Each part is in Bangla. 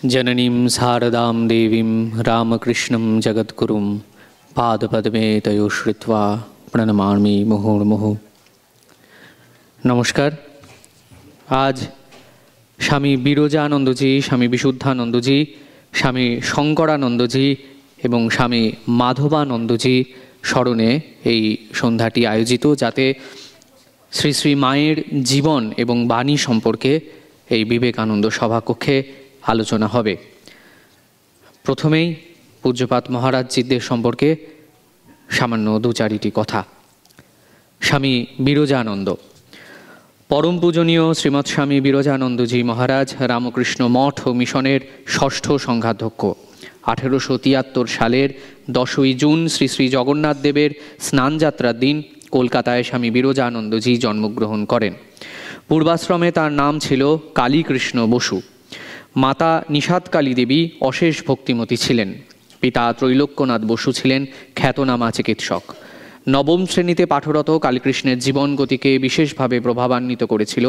जननीं शारदां देवीं रामकृष्णं जगद्गुरुं पादपद्मे तयो श्रुत्वा प्रणमामि मुहुर्मुहुः। नमस्कार। आज स्वामी बिरजानंदजी, स्वामी विशुद्धानंदजी, स्वामी शंकरानंदजी एवं स्वामी माधवानंदजी स्मरणे এই সন্ধ্যাটি আয়োজিত, যাতে শ্রী শ্রী মায়ের জীবন এবং বাণী সম্পর্কে এই বিবেকানন্দ সভাকক্ষে আলোচনা হবে। প্রথমেই পূজ্যপাত মহারাজজিদের সম্পর্কে সামান্য দু চারিটি কথা। স্বামী বিরজানন্দ, পরম পূজনীয় শ্রীমৎ স্বামী বিরজানন্দজি মহারাজ রামকৃষ্ণ মঠ ও মিশনের ষষ্ঠ সংঘাধ্যক্ষ। 1873 সালের 10ই জুন শ্রী শ্রী জগন্নাথ দেবের স্নানযাত্রার দিন কলকাতায় স্বামী বিরজানন্দজি জন্মগ্রহণ করেন। পূর্বাশ্রমে তার নাম ছিল কালীকৃষ্ণ বসু। মাতা নিষাদকালী দেবী অশেষ ভক্তিমতী ছিলেন। পিতা ত্রৈলোক্যনাথ বসু ছিলেন খ্যাতনামা চিকিৎসক। নবম শ্রেণীতে পাঠরত কালীকৃষ্ণের জীবন গতিকে বিশেষভাবে প্রভাবান্বিত করেছিল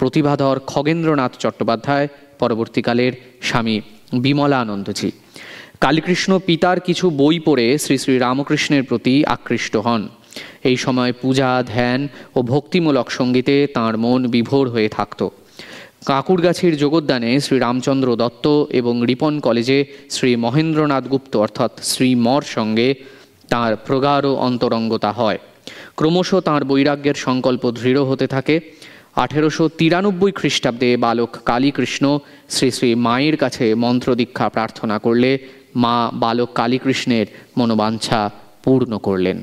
প্রতিভাধর খগেন্দ্রনাথ চট্টোপাধ্যায়, পরবর্তীকালের স্বামী বিমলানন্দজি। কালীকৃষ্ণ পিতার কিছু বই পড়ে শ্রী শ্রী রামকৃষ্ণের প্রতি আকৃষ্ট হন। এই সময় পূজা, ধ্যান ও ভক্তিমূলক সঙ্গীতে তাঁর মন বিভোর হয়ে থাকত। কাকুরগাছির যোগোদ্যানে শ্রী রামচন্দ্র দত্ত এবং রিপন কলেজে শ্রী মহেন্দ্রনাথ গুপ্ত অর্থাৎ শ্রীমর সঙ্গে তাঁর প্রগাঢ় অন্তরঙ্গতা হয়। ক্রমশ তাঁর বৈরাগ্যের সংকল্প দৃঢ় হতে থাকে। 1893 খ্রিস্টাব্দে বালক কালীকৃষ্ণ শ্রী শ্রী মায়ের কাছে মন্ত্র দীক্ষা প্রার্থনা করলে মা বালক কালীকৃষ্ণের মনোবাঞ্ছা পূর্ণ করলেন।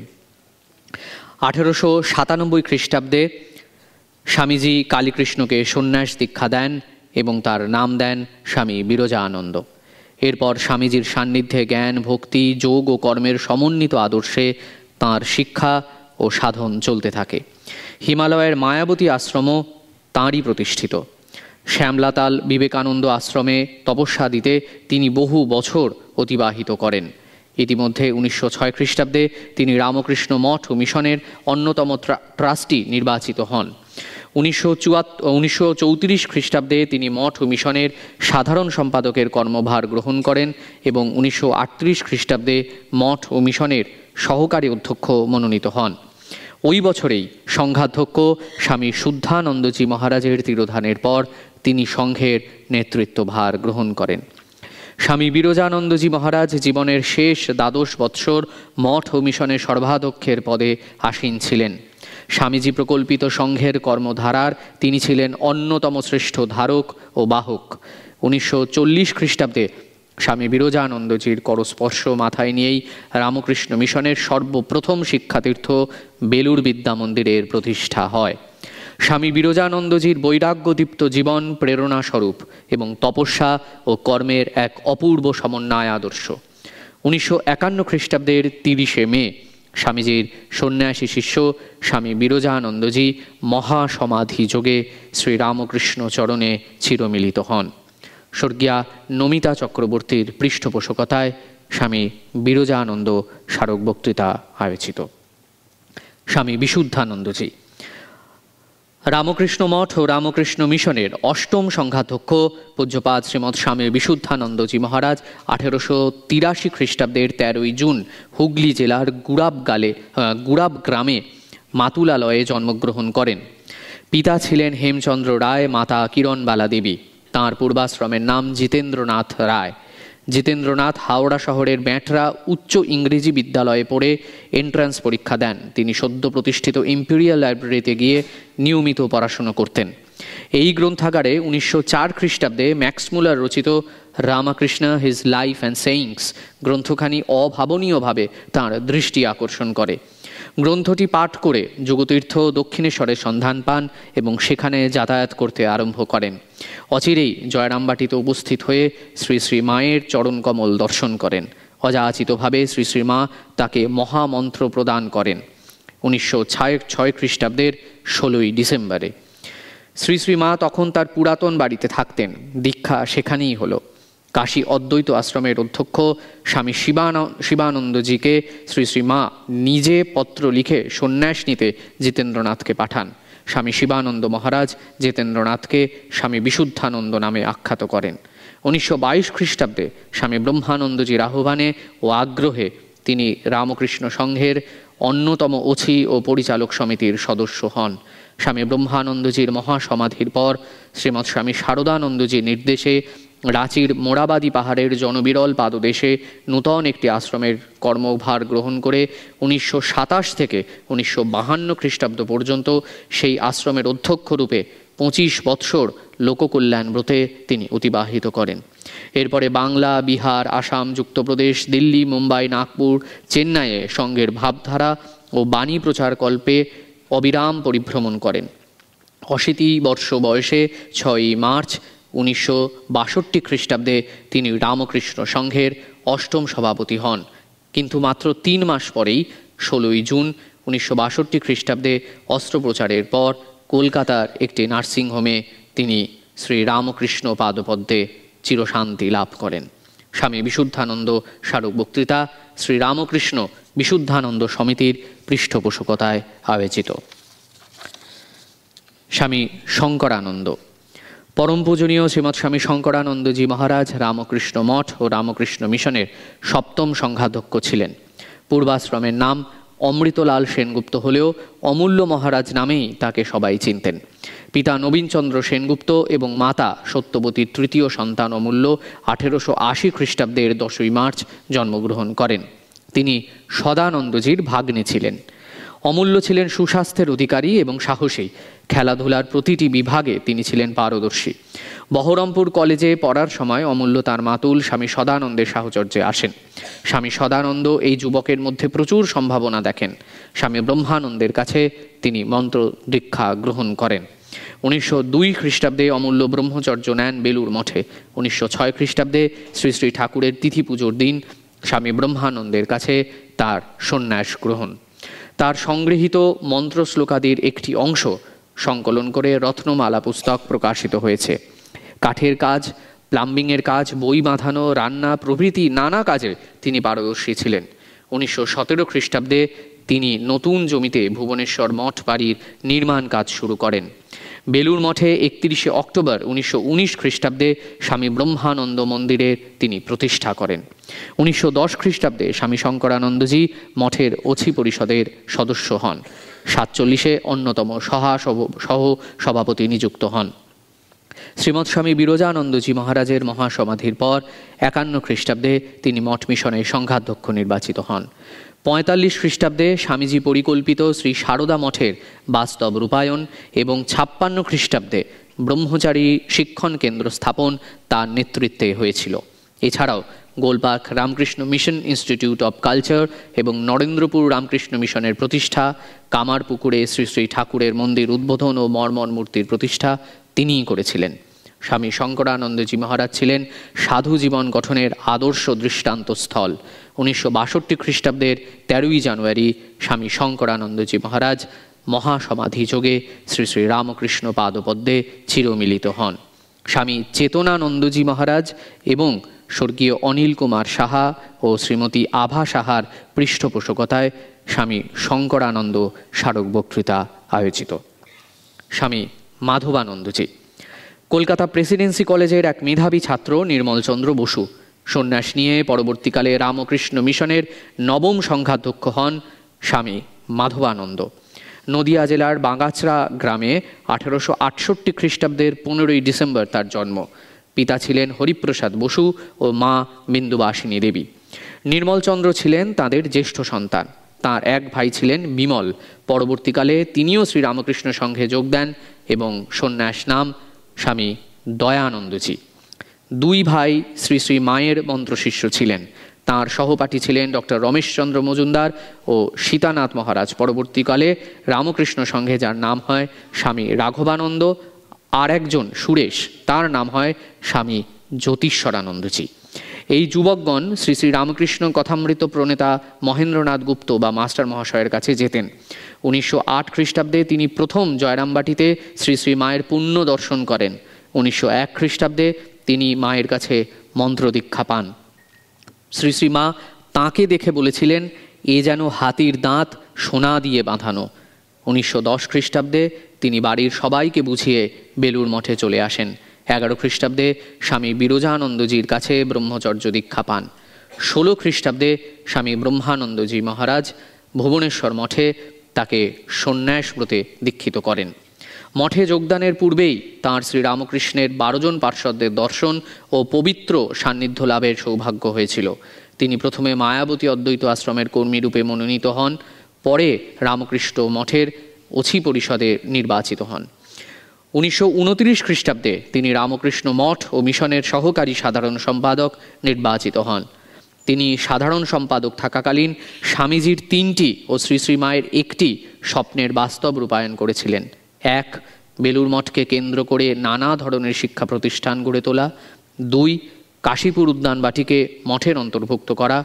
1897 খ্রিস্টাব্দে স্বামীজি কালীকৃষ্ণকে সন্ন্যাস দীক্ষা দেন এবং তার নাম দেন স্বামী বিরজানন্দ। এরপর স্বামীজির সান্নিধ্যে জ্ঞান, ভক্তি, যোগ ও কর্মের সমন্বিত আদর্শে তাঁর শিক্ষা ও সাধন চলতে থাকে। হিমালয়ের মায়াবতী আশ্রমও তাঁরই প্রতিষ্ঠিত। শ্যামলাতাল বিবেকানন্দ আশ্রমে তপস্যা দিতে তিনি বহু বছর অতিবাহিত করেন। ইতিমধ্যে 1906 খ্রিস্টাব্দে তিনি রামকৃষ্ণ মঠ ও মিশনের অন্যতম ট্রাস্টি নির্বাচিত হন। 1934 খ্রিস্টাব্দে তিনি মঠ ও মিশনের সাধারণ সম্পাদকের কর্মভার গ্রহণ করেন এবং 1938 খ্রিস্টাব্দে মঠ ও মিশনের সহকারী অধ্যক্ষ মনোনীত হন। ওই বছরেই সংঘাধ্যক্ষ স্বামী শুদ্ধানন্দজি মহারাজের তিরোধানের পর তিনি সংঘের নেতৃত্বভার গ্রহণ করেন। স্বামী বিরজানন্দজি মহারাজ জীবনের শেষ 12 বৎসর মঠ ও মিশনের সর্বাধ্যক্ষের পদে আসীন ছিলেন। স্বামীজি প্রকল্পিত সংঘের কর্মধারার তিনি ছিলেন অন্যতম শ্রেষ্ঠ ধারক ও বাহক। 1940 খ্রিস্টাব্দে স্বামী বিরজানন্দজির করস্পর্শ মাথায় নিয়েই রামকৃষ্ণ মিশনের সর্বপ্রথম শিক্ষাতীর্থ বেলুড় বিদ্যা মন্দিরের প্রতিষ্ঠা হয়। স্বামী বিরজানন্দজির বৈরাগ্যদীপ্ত জীবন প্রেরণা স্বরূপ এবং তপস্যা ও কর্মের এক অপূর্ব সমন্বয় আদর্শ। 1951 খ্রিস্টাব্দের 30 মে স্বামীজির সন্ন্যাসী শিষ্য স্বামী বিরজানন্দজি মহাসমাধি যোগে শ্রীরামকৃষ্ণ চরণে চিরমিলিত হন। স্বর্গীয়া নমিতা চক্রবর্তীর পৃষ্ঠপোষকতায় স্বামী বিরজানন্দ স্মারক বক্তৃতা আয়োজিত। স্বামী বিশুদ্ধানন্দজি রামকৃষ্ণ মঠ ও রামকৃষ্ণ মিশনের অষ্টম সংঘাধ্যক্ষ পূজ্যপাদ শ্রীমৎ স্বামী বিশুদ্ধানন্দজি মহারাজ 1883 খ্রিস্টাব্দের 13ই জুন হুগলি জেলার গুড়াব গ্রামে মাতুলালয়ে জন্মগ্রহণ করেন। পিতা ছিলেন হেমচন্দ্র রায়, মাতা কিরণবালা দেবী। তাঁর পূর্বাশ্রমের নাম জিতেন্দ্রনাথ রায়। জিতেন্দ্রনাথ হাওড়া শহরের ব্যাটরা উচ্চ ইংরেজি বিদ্যালয়ে পড়ে এন্ট্রান্স পরীক্ষা দেন। তিনি সদ্য প্রতিষ্ঠিত ইম্পেরিয়াল লাইব্রেরিতে গিয়ে নিয়মিত পড়াশোনা করতেন। এই গ্রন্থাগারে 1904 খ্রিস্টাব্দে ম্যাক্সমূলার রচিত Ramakrishna his life and sayings গ্রন্থখানি অভাবনীয়ভাবে তাঁর দৃষ্টি আকর্ষণ করে। গ্রন্থটি পাঠ করে যোগতীর্থ দক্ষিণেশ্বরের সন্ধান পান এবং সেখানে যাতায়াত করতে আরম্ভ করেন। অচিরেই জয়রামবাটিতে উপস্থিত হয়ে শ্রী শ্রী মায়ের চরণকমল দর্শন করেন। অযাচিতভাবে শ্রী শ্রী মা তাকে মহামন্ত্র প্রদান করেন। 1906 খ্রিস্টাব্দের 16ই ডিসেম্বরে শ্রী শ্রী মা তখন তার পুরাতন বাড়িতে থাকতেন। দীক্ষা সেখানেই হলো। কাশী অদ্বৈত আশ্রমের অধ্যক্ষ স্বামী শিবানন্দজিকে শ্রী শ্রী মা নিজে পত্র লিখে সন্ন্যাস নিতে জিতেন্দ্রনাথকে পাঠান। স্বামী শিবানন্দ মহারাজ জিতেন্দ্রনাথকে স্বামী বিশুদ্ধানন্দ নামে আখ্যাত করেন। 1922 খ্রিস্টাব্দে স্বামী ব্রহ্মানন্দজির আহ্বানে ও আগ্রহে তিনি রামকৃষ্ণ সংঘের অন্যতম অছি ও পরিচালক সমিতির সদস্য হন। স্বামী ব্রহ্মানন্দজির মহাসমাধির পর শ্রীমৎ স্বামী শারদানন্দজির নির্দেশে রাঁচির মোরাবাদী পাহাড়ের জনবিরল পাদদেশে নূতন একটি আশ্রমের কর্মভার গ্রহণ করে 1927 থেকে 1952 খ্রিস্টাব্দ পর্যন্ত সেই আশ্রমের অধ্যক্ষ রূপে 25 বৎসর লোককল্যাণ ব্রতে তিনি অতিবাহিত করেন। এরপরে বাংলা, বিহার, আসাম, যুক্তপ্রদেশ, দিল্লি, মুম্বাই, নাগপুর, চেন্নাইয়ে সংঘের ভাবধারা ও বাণী প্রচার কল্পে অবিরাম পরিভ্রমণ করেন। 80 বর্ষ বয়সে 6 মার্চ 1962 খ্রিস্টাব্দে তিনি রামকৃষ্ণ সংঘের 8ম সভাপতি হন। কিন্তু মাত্র 3 মাস পরেই 16 জুন 1962 খ্রিস্টাব্দে অস্ত্রোপচারের পর কলকাতার একটি নার্সিংহোমে তিনি শ্রী রামকৃষ্ণ পাদপদ্মে চিরশান্তি লাভ করেন। স্বামী বিশুদ্ধানন্দ স্মারক বক্তৃতা শ্রী রামকৃষ্ণ বিশুদ্ধানন্দ সমিতির পৃষ্ঠপোষকতায় আয়োজিত। স্বামী শঙ্করানন্দ। পরম পূজনীয় শ্রীমৎ স্বামী শঙ্করানন্দজি মহারাজ রামকৃষ্ণ মঠ ও রামকৃষ্ণ মিশনের 7ম সংঘাধ্যক্ষ ছিলেন। পূর্বাশ্রমের নাম অমৃতলাল সেনগুপ্ত হলেও অমূল্য মহারাজ নামেই তাকে সবাই চিনতেন। পিতা নবীনচন্দ্র সেনগুপ্ত এবং মাতা সত্যবতীর 3য় সন্তান অমূল্য 1880 খ্রিস্টাব্দের 10ই মার্চ জন্মগ্রহণ করেন। তিনি সদানন্দজির ভাগ্নে ছিলেন। অমূল্য ছিলেন সুস্বাস্থ্যের অধিকারী এবং সাহসী। খেলাধুলার প্রতিটি বিভাগে তিনি ছিলেন পারদর্শী। বহরমপুর কলেজে পড়ার সময় অমূল্য তার মাতুল স্বামী সদানন্দের সাহচর্যে আসেন। স্বামী সদানন্দ এই যুবকের মধ্যে প্রচুর সম্ভাবনা দেখেন। স্বামী ব্রহ্মানন্দের কাছে তিনি মন্ত্র দীক্ষা গ্রহণ করেন। 1902 খ্রিস্টাব্দে অমূল্য ব্রহ্মচর্য নেন বেলুর মঠে। 1906 খ্রিস্টাব্দে শ্রী শ্রী ঠাকুরের তিথি পুজোর দিন স্বামী ব্রহ্মানন্দের কাছে তার সন্ন্যাস গ্রহণ। তার সংগৃহীত মন্ত্র শ্লোকাদির একটি অংশ সংকলন করে রত্নমালা পুস্তক প্রকাশিত হয়েছে। কাঠের কাজ, প্লাম্বিংয়ের কাজ, বই বাঁধানো, রান্না প্রভৃতি নানা কাজে তিনি পারদর্শী ছিলেন। 1917 খ্রিস্টাব্দে তিনি নতুন জমিতে ভুবনেশ্বর মঠ বাড়ির নির্মাণ কাজ শুরু করেন। বেলুর মঠে 31 অক্টোবর 1919 খ্রিস্টাব্দে স্বামী ব্রহ্মানন্দ মন্দিরের তিনি প্রতিষ্ঠা করেন। 1910 খ্রিস্টাব্দে স্বামী শঙ্করানন্দজি মঠের অছি পরিষদের সদস্য হন। 47 অন্যতম সহ সভাপতি নিযুক্ত হন। শ্রীমৎ স্বামী বিরজানন্দজি মহারাজের মহাসমাধির পর 51 খ্রিস্টাব্দে তিনি মঠ মিশনের সংঘাধ্যক্ষ নির্বাচিত হন। 45 খ্রিস্টাব্দে স্বামীজি পরিকল্পিত শ্রী সারদা মঠের বাস্তব রূপায়ণ এবং 56 খ্রিস্টাব্দে ব্রহ্মচারী শিক্ষণ কেন্দ্র স্থাপন তার নেতৃত্বে হয়েছিল। এছাড়াও Golpark Ramakrishna Mission institute of culture এবং নরেন্দ্রপুর রামকৃষ্ণ মিশনের প্রতিষ্ঠাা, কামারপুকুরে শ্রী শ্রী ঠাকুরের মন্দির উদ্বোধন ও মর্মর মূর্তির প্রতিষ্ঠা তিনিই করেছিলেন। স্বামী শঙ্করানন্দজি মহারাজ ছিলেন সাধু জীবন গঠনের আদর্শ দৃষ্টান্তস্থল। 1962 খ্রিস্টাব্দের 13ই জানুয়ারি স্বামী শঙ্করানন্দজি মহারাজ মহাসমাধি যোগে শ্রী শ্রী রামকৃষ্ণ পাদপদ্মে চিরমিলিত হন। স্বামী চেতনানন্দজি মহারাজ এবং স্বর্গীয় অনিল কুমার সাহা ও শ্রীমতী আভা সাহার পৃষ্ঠপোষকতায় স্বামী শঙ্করানন্দ স্মারক বক্তৃতা আয়োজিত। স্বামী মাধবানন্দজি কলকাতা প্রেসিডেন্সি কলেজের এক মেধাবী ছাত্র নির্মলচন্দ্র বসু সন্ন্যাস নিয়ে পরবর্তীকালে রামকৃষ্ণ মিশনের 9ম সংঘাধ্যক্ষ হন স্বামী মাধবানন্দ। নদিয়া জেলার বাগাছড়া গ্রামে 1868 খ্রিস্টাব্দের 15ই ডিসেম্বর তার জন্ম। পিতা ছিলেন হরিপ্রসাদ বসু ও মা বিন্দুবাসিনী দেবী। নির্মলচন্দ্র ছিলেন তাঁদের জ্যেষ্ঠ সন্তান। তাঁর এক ভাই ছিলেন বিমল। পরবর্তীকালে তিনিও শ্রী রামকৃষ্ণ সংঘে যোগ দেন এবং সন্ন্যাস নাম স্বামী দয়ানন্দজি। 2 ভাই শ্রী শ্রী মায়ের মন্ত্রশিষ্য ছিলেন। তাঁর সহপাঠী ছিলেন ডক্টর রমেশচন্দ্র মজুমদার ও সীতানাথ মহারাজ। পরবর্তীকালে রামকৃষ্ণ সংঘে যার নাম হয় স্বামী রাঘবানন্দ, আর একজন সুরেশ, তার নাম হয় স্বামী জ্যোতিশ্বরানন্দজি। এই যুবকগণ শ্রী শ্রী রামকৃষ্ণ কথামৃত প্রণেতা মহেন্দ্রনাথ গুপ্ত বা মাস্টার মহাশয়ের কাছে যেতেন। 1908 খ্রিস্টাব্দে তিনি প্রথম জয়রামবাটিতে শ্রী শ্রী মায়ের পুণ্য দর্শন করেন। 1901 খ্রিস্টাব্দে তিনি মায়ের কাছে মন্ত্র দীক্ষা পান। শ্রী শ্রী মা তাঁকে দেখে বলেছিলেন, এ যেন হাতির দাঁত সোনা দিয়ে বাঁধানো। 1910 খ্রিস্টাব্দে তিনি বাড়ির সবাইকে বুঝিয়ে বেলুর মঠে চলে আসেন। 11 খ্রিস্টাব্দে স্বামী বিরজানন্দজির কাছে ব্রহ্মচর্য দীক্ষা পান। 16 খ্রিস্টাব্দে স্বামী ব্রহ্মানন্দজি মহারাজ ভুবনেশ্বর মঠে তাকে সন্ন্যাস ব্রতে দীক্ষিত করেন। মঠে যোগদানের পূর্বেই তাঁর শ্রীরামকৃষ্ণের 12 জন পার্ষদদের দর্শন ও পবিত্র সান্নিধ্য লাভের সৌভাগ্য হয়েছিল। তিনি প্রথমে মায়াবতী অদ্বৈত আশ্রমের কর্মীরূপে মনোনীত হন, পরে রামকৃষ্ণ মঠের অছি পরিষদে নির্বাচিত হন। 1929 খ্রিস্টাব্দে তিনি রামকৃষ্ণ মঠ ও মিশনের সহকারী সাধারণ সম্পাদক নির্বাচিত হন। তিনি সাধারণ সম্পাদক থাকাকালীন স্বামীজির 3টি ও শ্রী শ্রী মায়ের 1টি স্বপ্নের বাস্তব রূপায়ণ করেছিলেন। 1. বেলুর মঠকে কেন্দ্র করে নানা ধরনের শিক্ষা প্রতিষ্ঠান গড়ে তোলা। 2. কাশীপুর উদ্যানবাটিকে মঠের অন্তর্ভুক্ত করা।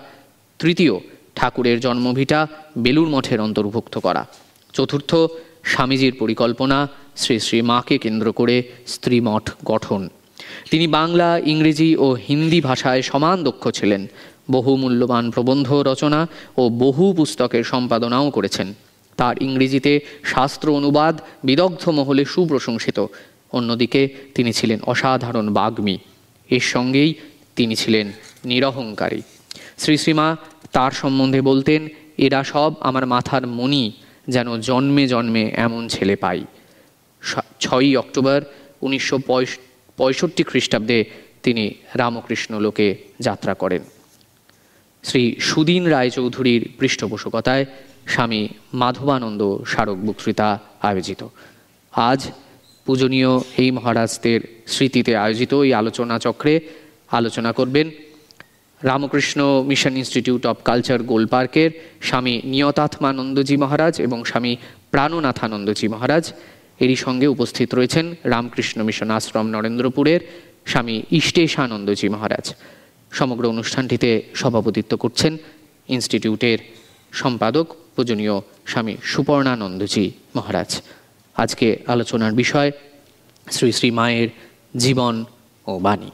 3. ঠাকুরের জন্মভিটা বেলুর মঠের অন্তর্ভুক্ত করা। 4. স্বামীজির পরিকল্পনা শ্রী শ্রী মাকে কেন্দ্র করে স্ত্রী মঠ গঠন। তিনি বাংলা, ইংরেজি ও হিন্দি ভাষায় সমান দক্ষ ছিলেন। বহু মূল্যবান প্রবন্ধ রচনা ও বহু পুস্তকের সম্পাদনাও করেছেন। তার ইংরেজিতে শাস্ত্র অনুবাদ বিদগ্ধ মহলে সুপ্রশংসিত। অন্যদিকে তিনি ছিলেন অসাধারণ বাগ্মী। এর সঙ্গেই তিনি ছিলেন নিরহংকারী। শ্রী শ্রীমা তার সম্বন্ধে বলতেন, এরা সব আমার মাথার মণি, যেন জন্মে জন্মে এমন ছেলে পাই। 6ই অক্টোবর 1965 খ্রিস্টাব্দে তিনি রামকৃষ্ণ লোকে যাত্রা করেন। শ্রী সুদিন রায়চৌধুরীর পৃষ্ঠপোষকতায় স্বামী মাধবানন্দ স্মারক বক্তৃতা আয়োজিত। আজ পূজনীয় এই মহারাজদের স্মৃতিতে আয়োজিত এই আলোচনা চক্রে আলোচনা করবেন Ramakrishna Mission Institute of Culture গোলপার্কের স্বামী নিয়তাত্মানন্দজি মহারাজ এবং স্বামী প্রাণনাথানন্দজি মহারাজ। এরই সঙ্গে উপস্থিত রয়েছেন রামকৃষ্ণ মিশন আশ্রম নরেন্দ্রপুরের স্বামী ইষ্টেশানন্দজি মহারাজ। সমগ্র অনুষ্ঠানটিতে সভাপতিত্ব করছেন ইনস্টিটিউটের সম্পাদক পূজনীয় স্বামী সুপর্ণানন্দজি মহারাজ। আজকে আলোচনার বিষয় শ্রী শ্রী মায়ের জীবন ও বাণী।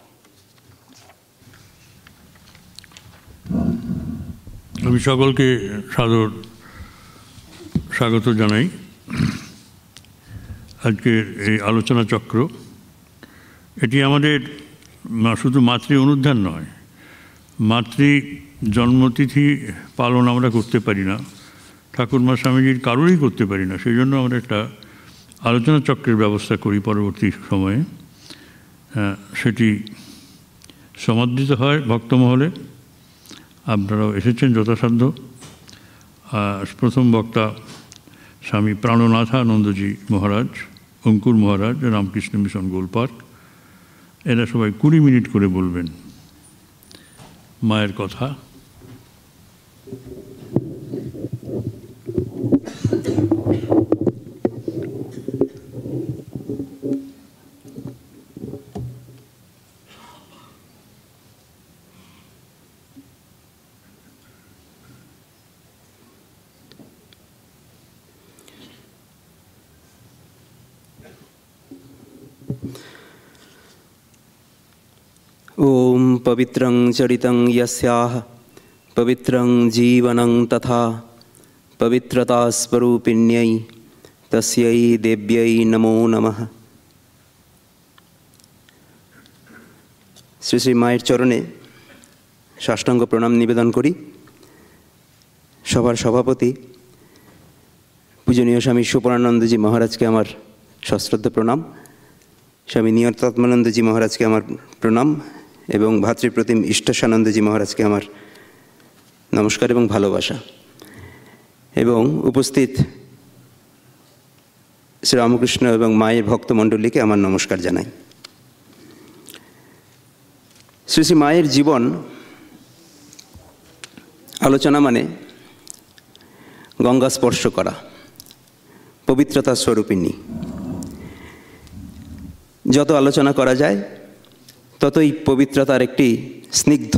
আমি সকলকে সাদর স্বাগত জানাই। আজকের এই আলোচনা চক্র, এটি আমাদের শুধু মাতৃ অনুধ্যান নয়, মাতৃ জন্মতিথি পালন আমরা করতে পারি না, ঠাকুরমা স্বামীজির কারোরই করতে পারি না। সেই জন্য আমরা একটা আলোচনা চক্রের ব্যবস্থা করি পরবর্তী সময়ে। সেটি সমাদৃত হয় ভক্তমহলে। আপনারাও এসেছেন যথাসাধ্য। প্রথম বক্তা স্বামী প্রাণনাথানন্দজি মহারাজ, অঙ্কুর মহারাজ, রামকৃষ্ণ মিশন গোলপার্ক। এরা সবাই 20 মিনিট করে বলবেন মায়ের কথা। ओम पवित्रं चरितं यस्याः पवित्रं जीवनं तथा पवित्रता स्वरूपिण्यै तस्यै देव्यै नमो नमः। শ্রী শ্রী মায়ের চরণে সাষ্টাঙ্গ প্রণাম নিবেদন করি। সভার সভাপতি পূজনীয় স্বামী সুপর্ণানন্দজি মহারাজকে আমার সশ্রদ্ধ প্রণাম, স্বামী নিয়তাত্মানন্দজি মহারাজকে আমার প্রণাম এবং ভাতৃপ্রতিম ইষ্টেশানন্দজি মহারাজকে আমার নমস্কার এবং ভালোবাসা। এবং উপস্থিত শ্রীরামকৃষ্ণ এবং মায়ের ভক্তমণ্ডলীকে আমার নমস্কার জানাই। শ্রী শ্রী মায়ের জীবন আলোচনা মানে গঙ্গা স্পর্শ করা, পবিত্রতা স্বরূপিণী। যত আলোচনা করা যায় ততই পবিত্রতার একটি স্নিগ্ধ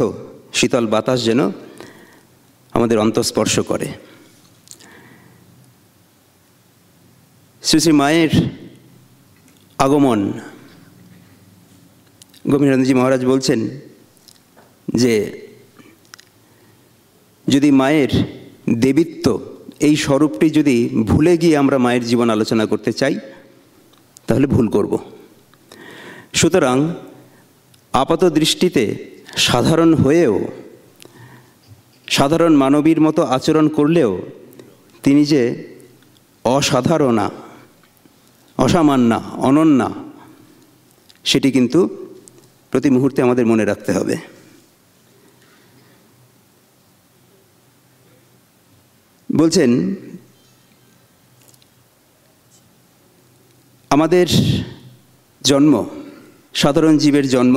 শীতল বাতাস যেন আমাদের অন্তঃস্পর্শ করে। শ্রী শ্রী মায়ের আগমন, গভীরানন্দজি মহারাজ বলছেন যে যদি মায়ের দেবীত্ব এই স্বরূপটি যদি ভুলে গিয়ে আমরা মায়ের জীবন আলোচনা করতে চাই তাহলে ভুল করব। সুতরাং আপাত দৃষ্টিতে সাধারণ হয়েও, সাধারণ মানবীর মতো আচরণ করলেও তিনি যে অসাধারণা, অসামান্যা, অনন্যা, সেটি কিন্তু প্রতি মুহূর্তে আমাদের মনে রাখতে হবে। বলছেন আমাদের জন্ম, সাধারণ জীবের জন্ম,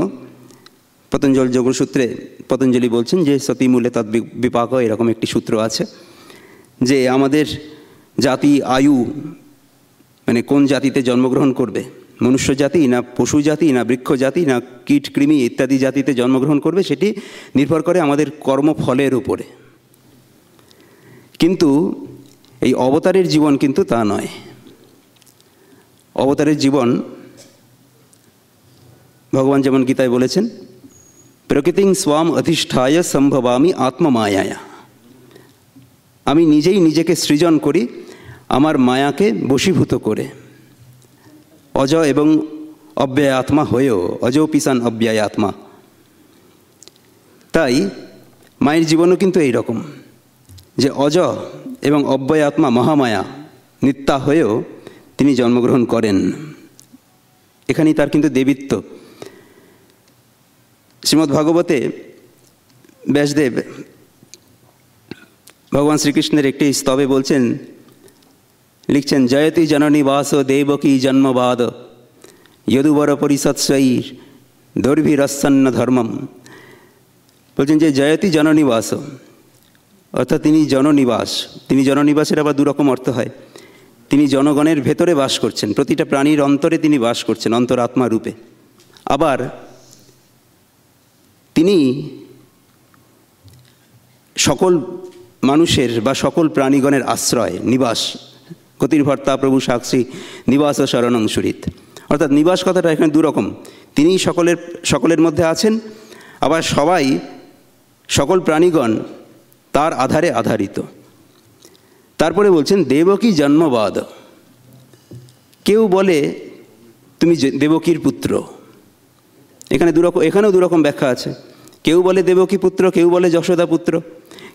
পতঞ্জল যোগসূত্রে পতঞ্জলি বলছেন যে সতীমূলে তৎ বিপাক, এরকম একটি সূত্র আছে যে আমাদের জাতি, আয়ু, মানে কোন জাতিতে জন্মগ্রহণ করবে, মনুষ্য জাতি না পশু জাতি না বৃক্ষ জাতি না কীট কৃমি ইত্যাদি জাতিতে জন্মগ্রহণ করবে, সেটি নির্ভর করে আমাদের কর্মফলের উপরে। কিন্তু এই অবতারের জীবন কিন্তু তা নয়। অবতারের জীবন ভগবান যেমন গীতায় বলেছেন, প্রকৃতিং স্বাম অধিষ্ঠায় সম্ভবামি আত্মমায়ায়া, আমি নিজেই নিজেকে সৃজন করি আমার মায়াকে বশীভূত করে, অজ এবং অব্যয় আত্মা হয়েও, অজপিসান অব্যয় আত্মা। তাই মায়ের জীবনও কিন্তু এই রকম, যে অজ এবং অব্যয় আত্মা মহামায়া নিত্যা হয়েও তিনি জন্মগ্রহণ করেন। এখানেই তার কিন্তু দেবীত্ব। শ্রীমদ্ ভাগবতে ব্যাসদেব ভগবান শ্রীকৃষ্ণের একটি স্তবে বলছেন, লিখছেন, জয়তি জননী বাস দেবকী জন্মবাদ যদুবর পরিষৎসৈর দর্ভিরসন্ন ধর্মম। বলছেন যে জয়তি জননিবাস, অর্থাৎ তিনি জননিবাস। তিনি জননিবাসের আবার দুরকম অর্থ হয়। তিনি জনগণের ভেতরে বাস করছেন, প্রতিটা প্রাণীর অন্তরে তিনি বাস করছেন অন্তরাত্মা রূপে। আবার তিনি সকল মানুষের বা সকল প্রাণীগণের আশ্রয়, নিবাস। গতির্ভর্তা প্রভু সাক্ষী নিবাস শরণং সুরিত। অর্থাৎ নিবাস কথাটা এখানে দুরকম, তিনি সকলের মধ্যে আছেন, আবার সবাই, সকল প্রাণীগণ তার আধারে আধারিত। তারপরে বলছেন দেবকী জন্মবাদ। কেউ বলে তুমি দেবকীর পুত্র, এখানেও দুরকম ব্যাখ্যা আছে। কেউ বলে দেবকী পুত্র, কেউ বলে যশোদা পুত্র।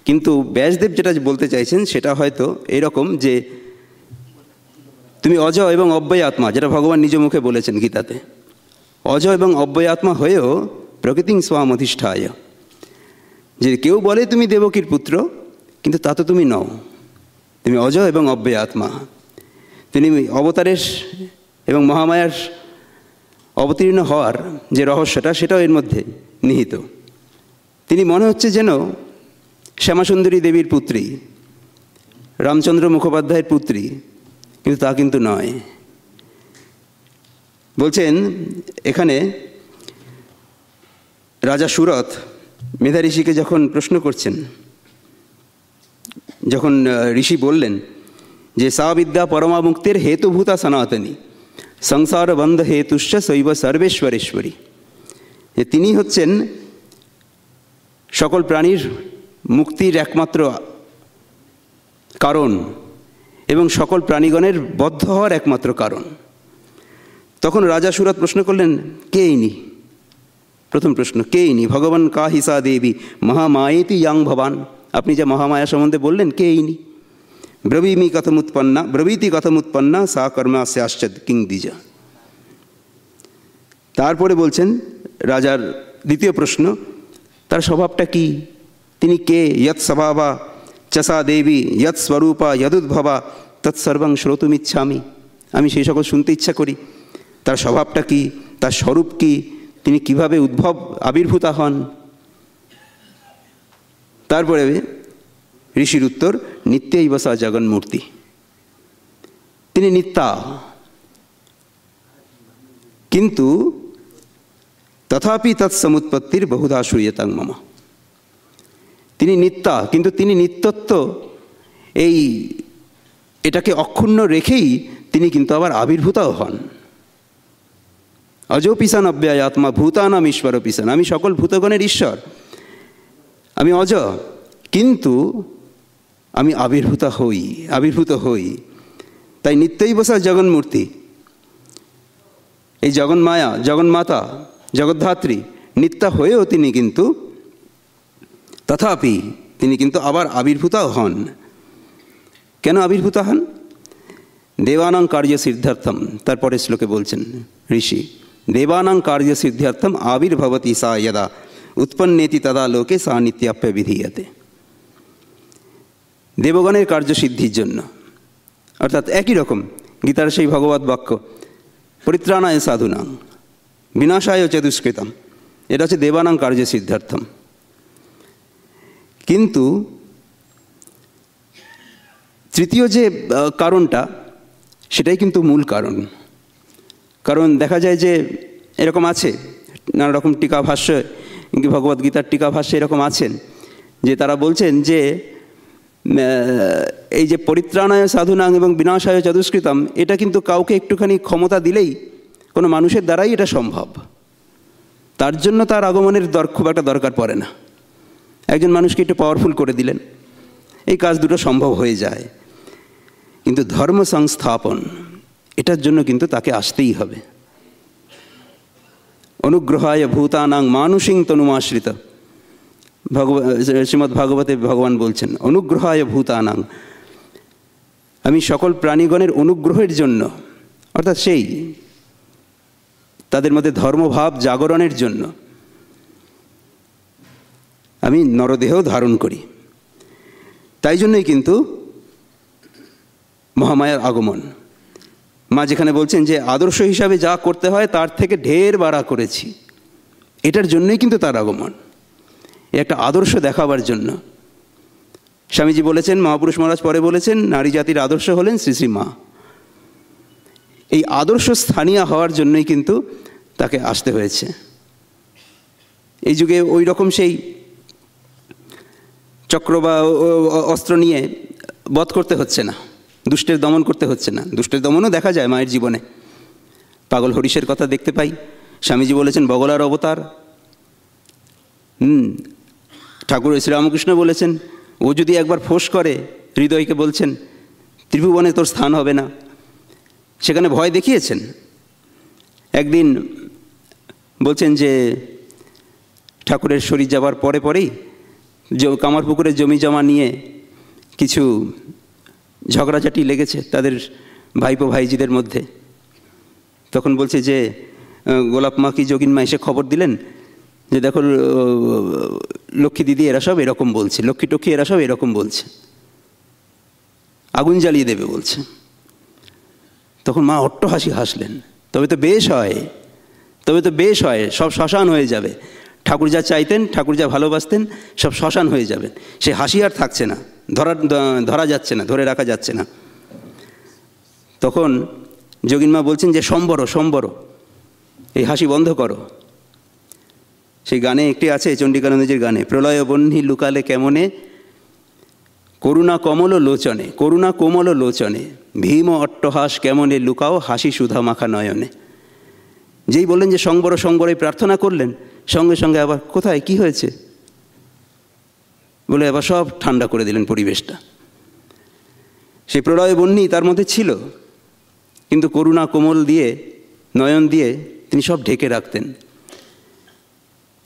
কিন্তু ব্যাসদেব যেটা বলতে চাইছেন সেটা হয়তো এরকম যে তুমি অজ এবং অব্যয় আত্মা, যেটা ভগবান নিজ মুখে বলেছেন গীতাতে, অজ এবং অব্যয় আত্মা হয়েও প্রকৃতিং স্বাম অধিষ্ঠায়। যে কেউ বলে তুমি দেবকীর পুত্র, কিন্তু তা তো তুমি নও, তুমি অজ এবং অব্যয় আত্মা। তিনি অবতারের এবং মহামায়ার অবতীর্ণ হওয়ার যে রহস্যটা, সেটাও এর মধ্যে নিহিত। তিনি মনে হচ্ছে যেন শ্যামাসুন্দরী দেবীর পুত্রী, রামচন্দ্র মুখোপাধ্যায়ের পুত্রী, কিন্তু তা কিন্তু নয়। বলছেন এখানে রাজা সুরথ মেধা ঋষিকে যখন প্রশ্ন করছেন, যখন ঋষি বললেন যে সা বিদ্যা পরমা মুক্তির হেতুভূতা সনাতনী সংসার বন্ধ হেতুশ্চ শৈব সর্বেশ্বরেশ্বরী, যে তিনি হচ্ছেন সকল প্রাণীর মুক্তির একমাত্র কারণ এবং সকল প্রাণীগণের বদ্ধ হওয়ার একমাত্র কারণ। তখন রাজা সুরথ প্রশ্ন করলেন, কে ইনি? প্রথম প্রশ্ন, কে ইনি? ভগবান কা হিসা দেবী মহামায়েতি ইয়াং ভবান। আপনি যে মহামায়া সম্বন্ধে বললেন, কে ইনি? ব্রবীতি কথমুৎপন্না সা কর্মাস্যাশ্চদ কিং দ্বিজা। তারপরে বলছেন রাজার দ্বিতীয় প্রশ্ন, তার স্বভাবটা কি? তিনি কে? যৎ স্বভাবা চসা দেবী যৎ স্বরূপা যদুদ্ভবা তৎসর্বং শ্রোতুমিচ্ছামি। আমি সেই সকল শুনতে ইচ্ছা করি। তার স্বভাবটা কি? তার স্বরূপ কি? তিনি কিভাবে আবির্ভূতা হন? তারপরে ঋষির উত্তর, নিত্যৈব সা জগন্মূর্তি। তিনি নিত্যা, কিন্তু তথাপি তৎসমুৎপত্তির বহুধা শ্রূয়তাং মম। তিনি নিত্যা, কিন্তু তিনি নিত্যত্ব এটাকে অক্ষুণ্ণ রেখেই তিনি কিন্তু আবার আবির্ভূতাও হন। অজপিসান অব্যয় আত্মা ভূতানাম ঈশ্বর পিসান। আমি সকল ভূতগণের ঈশ্বর, আমি অজ, কিন্তু আমি আবির্ভূত হই। তাই নিত্যই বসা জগন্মূর্তি। এই জগন্মায়া, জগন্মাতা, জগদ্ধাত্রী নিত্যা হয়েও তিনি কিন্তু তথাপি তিনি কিন্তু আবার আবির্ভূত হন। কেন আবির্ভূত হন? দেবানাং কার্য সিদ্ধার্থম, তারপরে শ্লোকে বলছেন ঋষি, দেবানাং কার্য সিদ্ধার্থম আবির্ভবতি সা যদা উৎপন্নেতি তদা লোকে সা নিত্যাপ্য বিধীয়তে। দেবগণের কার্যসিদ্ধির জন্য, অর্থাৎ একই রকম গীতার সেই ভগবত বাক্য, পরিত্রাণায় সাধুনাং বিনাশায় চ দুষ্কৃতম, এটা হচ্ছে দেবানাং কার্য সিদ্ধার্থম। কিন্তু তৃতীয় যে কারণটা, সেটাই কিন্তু মূল কারণ। কারণ দেখা যায় যে এরকম আছে, নানা রকম টিকা ভাষ্য, ভগবদ্গীতার টিকা ভাষ্য এরকম আছেন যে তারা বলছেন যে এই যে পরিত্রাণায় সাধুনাং এবং বিনাশায় চতুষ্কৃতম, এটা কিন্তু কাউকে একটুখানি ক্ষমতা দিলেই, কোনো মানুষের দ্বারাই এটা সম্ভব। তার জন্য তার আগমনের খুব একটা দরকার পড়ে না। একজন মানুষকে একটু পাওয়ারফুল করে দিলেন, এই কাজ দুটো সম্ভব হয়ে যায়। কিন্তু ধর্ম সংস্থাপন, এটার জন্য কিন্তু তাকে আসতেই হবে। অনুগ্রহায় ভূতানাং মানুষিং তনুমাশ্রিত, শ্রীমদ্ ভাগবতে ভগবান বলছেন অনুগ্রহায় ভূতানাং, আমি সকল প্রাণীগণের অনুগ্রহের জন্য, অর্থাৎ সেই তাদের মধ্যে ধর্মভাব জাগরণের জন্য আমি নরদেহ ধারণ করি। তাই জন্যই কিন্তু মহামায়ার আগমন। মা যেখানে বলছেন যে আদর্শ হিসাবে যা করতে হয় তার থেকে ঢের বাড়া করেছি, এটার জন্যই কিন্তু তার আগমন, একটা আদর্শ দেখাবার জন্য। স্বামীজি বলেছেন, মহাপুরুষ মহারাজ পরে বলেছেন, নারী জাতির আদর্শ হলেন শ্রী শ্রী মা। এই আদর্শ স্থানীয় হওয়ার জন্যই কিন্তু তাকে আসতে হয়েছে। এই যুগে ওই রকম সেই চক্র বা অস্ত্র নিয়ে বধ করতে হচ্ছে না, দুষ্টের দমন করতে হচ্ছে না। দুষ্টের দমনও দেখা যায় মায়ের জীবনে। পাগল হরিশের কথা দেখতে পাই। স্বামীজি বলেছেন বগলার অবতার। ঠাকুর শ্রীরামকৃষ্ণ বলেছেন ও যদি একবার ফোঁস করে হৃদয়কে, বলছেন ত্রিভুবনে তোর স্থান হবে না। সেখানে ভয় দেখিয়েছেন। একদিন বলছেন যে ঠাকুরের শরীর যাবার পরেই কামারপুকুরের জমি জমা নিয়ে কিছু ঝগড়াঝাটি লেগেছে তাদের ভাইপো ভাইজিদের মধ্যে। তখন বলছে যে গোলাপ মা কি যোগিন মা এসে খবর দিলেন যে দেখো লক্ষ্মী দিদি এরা সব এরকম বলছে, লক্ষ্মী টক্ষ্মী এরা সব এরকম বলছে, আগুন জ্বালিয়ে দেবে বলছে। তখন মা অট্টহাসি হাসলেন, তবে তো বেশ হয়, তবে তো বেশ হয়, সব শ্মশান হয়ে যাবে। ঠাকুর যা চাইতেন, ঠাকুর যা ভালোবাসতেন, সব শ্মশান হয়ে যাবে। সে হাসি আর থাকছে না, ধরা যাচ্ছে না, ধরে রাখা যাচ্ছে না। তখন যোগিনমা বলছেন যে সম্বর, এই হাসি বন্ধ করো। সেই গানে একটি আছে চণ্ডিকানন্দজির গানে, প্রলয় বহ্নি লুকালে কেমনে করুণা কমল লোচনে, করুণা কোমল লোচনে ভীম অট্টহাস কেমনে লুকাও হাসি সুধা মাখা নয়নে। যেই বললেন যে সংবরে প্রার্থনা করলেন, সঙ্গে সঙ্গে আবার কোথায় কি হয়েছে বলে আবার সব ঠান্ডা করে দিলেন পরিবেশটা। সেই প্রলয় বহ্নি তার মধ্যে ছিল, কিন্তু করুণা কোমল দিয়ে, নয়ন দিয়ে তিনি সব ঢেকে রাখতেন।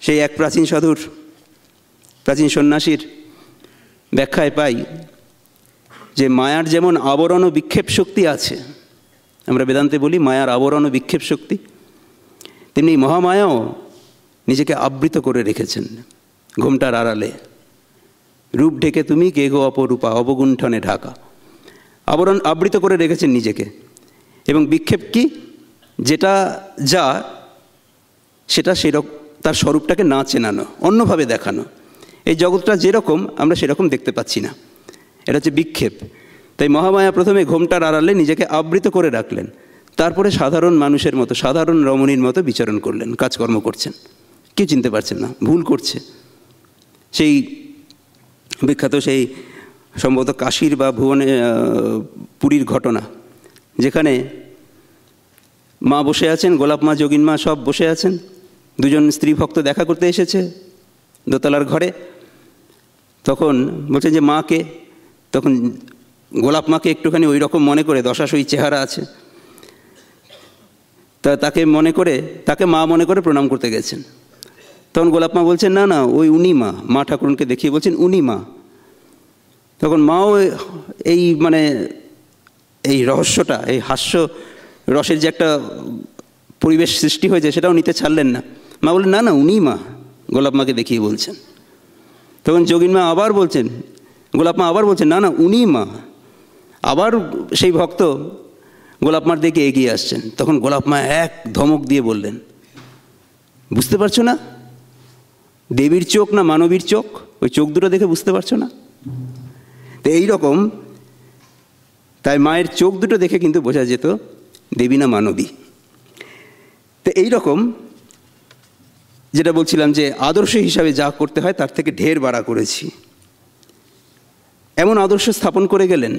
সেই এক প্রাচীন সাধুর, প্রাচীন সন্ন্যাসীর ব্যাখ্যায় পাই যে মায়ার যেমন আবরণ ও বিক্ষেপ শক্তি আছে, আমরা বেদান্তে বলি মায়ার আবরণ ও বিক্ষেপ শক্তি, তেমনি মহামায়াও নিজেকে আবৃত করে রেখেছেন ঘোমটার আড়ালে। রূপ ঢেকে তুমি কে গো অপরূপা অবগুণ্ঠনে ঢাকা, আবৃত করে রেখেছেন নিজেকে। এবং বিক্ষেপ কি, যেটা যা সেটা সেরকম তার স্বরূপটাকে না চেনানো, অন্যভাবে দেখানো। এই জগৎটা যেরকম আমরা সেরকম দেখতে পাচ্ছি না, এটা হচ্ছে বিক্ষেপ। তাই মহামায়া প্রথমে ঘোমটার আড়ালে নিজেকে আবৃত করে রাখলেন, তারপরে সাধারণ মানুষের মতো, সাধারণ রমণীর মতো বিচরণ করলেন, কাজকর্ম করছেন, কেউ চিনতে পারছেন না, ভুল করছে। সেই বিখ্যাত সেই সম্ভবত কাশীর বা পুরীর ঘটনা, যেখানে মা বসে আছেন, গোলাপ মা, যোগিন মা সব বসে আছেন, দুজন স্ত্রী ভক্ত দেখা করতে এসেছে দোতলার ঘরে। তখন বলছেন যে মাকে, তখন গোলাপ মাকে একটুখানি ওই রকম মনে করে, দশাশই চেহারা আছে, তাকে মনে করে, তাকে মা মনে করে প্রণাম করতে গেছেন। তখন গোলাপ মা বলছেন, না না, ওই উনি মা। মা ঠাকুরনকে দেখিয়ে বলছেন উনি মা। তখন মাও এই মানে এই রহস্যটা, এই হাস্য রসের যে একটা পরিবেশ সৃষ্টি হয়েছে সেটাও নিতে ছাড়লেন না। মা বললেন, না না, উনি মা। গোলাপ মাকে দেখিয়ে বলছেন। তখন যোগিন মা আবার বলছেন, গোলাপ মা আবার বলছেন, না না, উনি মা। আবার সেই ভক্ত গোলাপ মার দিকে এগিয়ে আসছেন। তখন গোলাপ মা এক ধমক দিয়ে বললেন, বুঝতে পারছো না দেবীর চোখ না মানবীর চোখ? ওই চোখ দুটো দেখে বুঝতে পারছো না? তো এইরকম, তাই মায়ের চোখ দুটো দেখে কিন্তু বোঝা যেত দেবী না মানবী। তো এইরকম যেটা বলছিলাম যে আদর্শ হিসাবে যা করতে হয় তার থেকে ঢের বাড়া করেছি। এমন আদর্শ স্থাপন করে গেলেন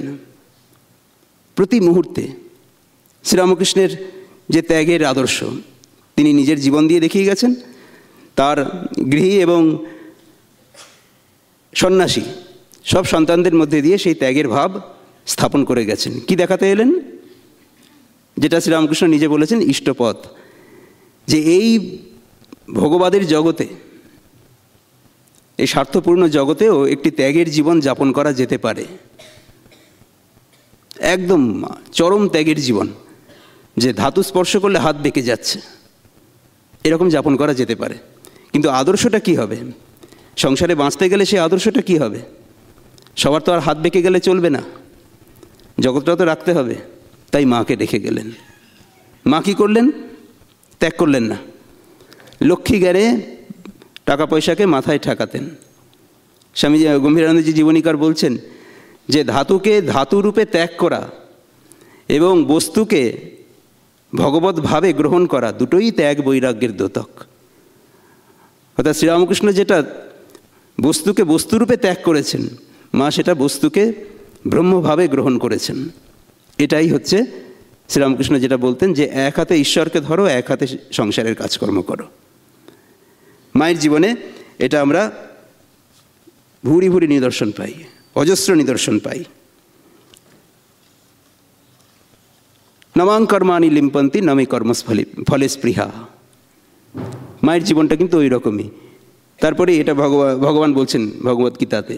প্রতি মুহূর্তে। শ্রীরামকৃষ্ণের যে ত্যাগের আদর্শ তিনি নিজের জীবন দিয়ে দেখিয়ে গেছেন, তার গৃহী এবং সন্ন্যাসী সব সন্তানদের মধ্যে দিয়ে সেই ত্যাগের ভাব স্থাপন করে গেছেন। কি দেখাতে এলেন? যেটা শ্রীরামকৃষ্ণ নিজে বলেছেন, ইষ্টপথ, যে এই ভোগবাদের জগতে, এই স্বার্থপূর্ণ জগতেও একটি ত্যাগের জীবন যাপন করা যেতে পারে। একদম চরম ত্যাগের জীবন, যে ধাতু স্পর্শ করলে হাত বেঁকে যাচ্ছে, এরকম যাপন করা যেতে পারে। কিন্তু আদর্শটা কি হবে? সংসারে বাঁচতে গেলে সেই আদর্শটা কি হবে? সবার তো আর হাত বেঁকে গেলে চলবে না, জগৎটা তো রাখতে হবে। তাই মাকে রেখে গেলেন। মা কী করলেন? ত্যাগ করলেন না। লক্ষ্মী জ্ঞানে টাকা পয়সাকে মাথায় ঠেকাতেন। স্বামী গম্ভীরানন্দজি জীবনীকার বলছেন যে ধাতুকে ধাতুরূপে ত্যাগ করা এবং বস্তুকে ভগবৎভাবে গ্রহণ করা দুটোই ত্যাগ বৈরাগ্যের দ্যোতক। অর্থাৎ শ্রীরামকৃষ্ণ যেটা বস্তুকে বস্তুরূপে ত্যাগ করেছেন, মা সেটা বস্তুকে ব্রহ্মভাবে গ্রহণ করেছেন। এটাই হচ্ছে শ্রীরামকৃষ্ণ যেটা বলতেন যে এক হাতে ঈশ্বরকে ধরো, এক হাতে সংসারের কাজকর্ম করো। মায়ের জীবনে এটা আমরা ভুরি ভুরি নিদর্শন পাই, অজস্র নিদর্শন পাই। নমাং কর্মাণি লিম্পন্তি নমে কর্মফলে স্পৃহা। মায়ের জীবনটা কিন্তু ওই রকমই। তারপরে এটা ভগবান বলছেন ভগবদ্গীতাতে,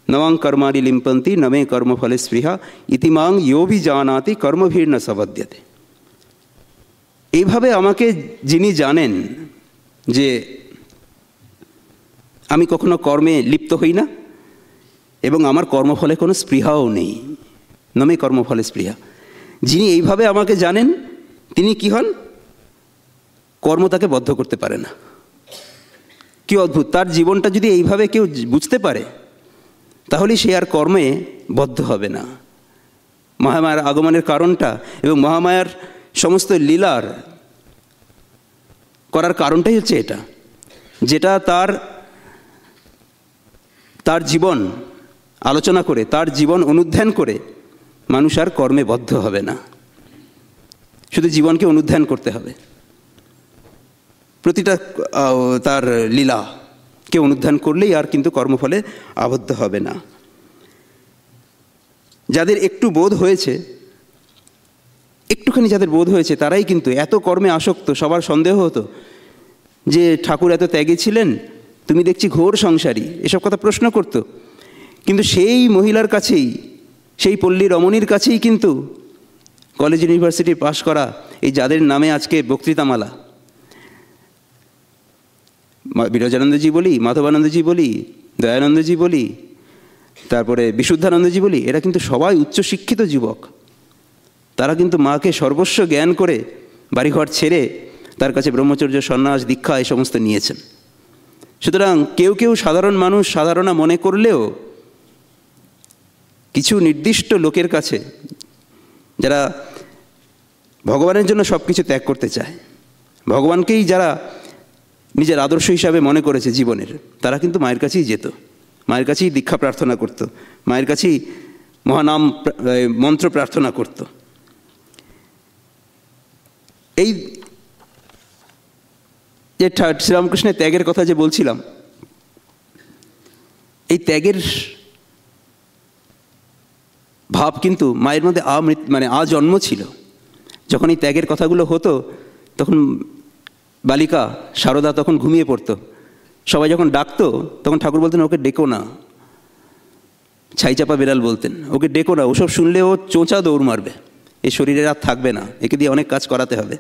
নমাং কর্মাণি লিম্পন্তি নমে কর্মফলে স্পৃহা ইতিমাং ইয়োভি জানাতি কর্মভীর ন সবদ্যতে। এইভাবে আমাকে যিনি জানেন যে আমি কখনো কর্মে লিপ্ত হই না এবং আমার কর্মফলে কোনো স্পৃহাও নেই, নমে কর্মফলে স্পৃহা, যিনি এইভাবে আমাকে জানেন তিনি কি হন? কর্ম তাকে বদ্ধ করতে পারে না। কি অদ্ভুত! তার জীবনটা যদি এইভাবে কেউ বুঝতে পারে তাহলে সে আর কর্মে বদ্ধ হবে না। মহামায়ার আগমনের কারণটা এবং মহামায়ার সমস্ত লীলার করার কারণটাই হচ্ছে এটা, যেটা তার জীবন আলোচনা করে, তার জীবন অনুধ্যান করে মানুষ আর কর্মে বদ্ধ হবে না। শুধু জীবনকে অনুধ্যান করতে হবে, প্রতিটা তার লীলাকে অনুধ্যান করলেই আর কিন্তু কর্মফলে আবদ্ধ হবে না। যাদের একটু বোধ হয়েছে, একটুখানি যাদের বোধ হয়েছে তারাই কিন্তু এত কর্মে আসক্ত। সবার সন্দেহ হতো যে ঠাকুর এত ত্যাগী ছিলেন, তুমি দেখছি ঘোর সংসারী, এসব কথা প্রশ্ন করত। কিন্তু সেই মহিলার কাছেই, সেই পল্লী রমণীর কাছেই কিন্তু কলেজ ইউনিভার্সিটি পাশ করা এই যাদের নামে আজকে বক্তৃতামালা, বিরজানন্দজি বলি, মাধবানন্দজি বলি, দয়ানন্দজি বলি, তারপরে বিশুদ্ধানন্দজি বলি, এরা কিন্তু সবাই উচ্চশিক্ষিত যুবক। তারা কিন্তু মাকে সর্বস্ব জ্ঞান করে বাড়িঘর ছেড়ে তার কাছে ব্রহ্মচর্য, সন্ন্যাস, দীক্ষা এই সমস্ত নিয়েছেন। সুতরাং কেউ কেউ সাধারণ মানুষ সাধারণা মনে করলেও কিছু নির্দিষ্ট লোকের কাছে, যারা ভগবানের জন্য সব কিছু ত্যাগ করতে চায়, ভগবানকেই যারা নিজের আদর্শ হিসাবে মনে করেছে জীবনের, তারা কিন্তু মায়ের কাছেই যেত, মায়ের কাছেই দীক্ষা প্রার্থনা করত, মায়ের কাছেই মহানাম মন্ত্র প্রার্থনা করত। এই যে শ্রীরামকৃষ্ণের ত্যাগের কথা যে বলছিলাম, এই ত্যাগের ভাব কিন্তু মায়ের মধ্যে মানে আজন্ম ছিল। যখন এই ত্যাগের কথাগুলো হতো তখন বালিকা সারদা তখন ঘুমিয়ে পড়তো। সবাই যখন ডাকতো তখন ঠাকুর বলতেন, ওকে ডেকো না। ছাইচাপা বেড়াল বলতেন, ওকে ডেকো না, ওসব শুনলে ও চোঁচা দৌড় মারবে, এই শরীরে আর থাকবে না, একে দিয়ে অনেক কাজ করাতে হবে।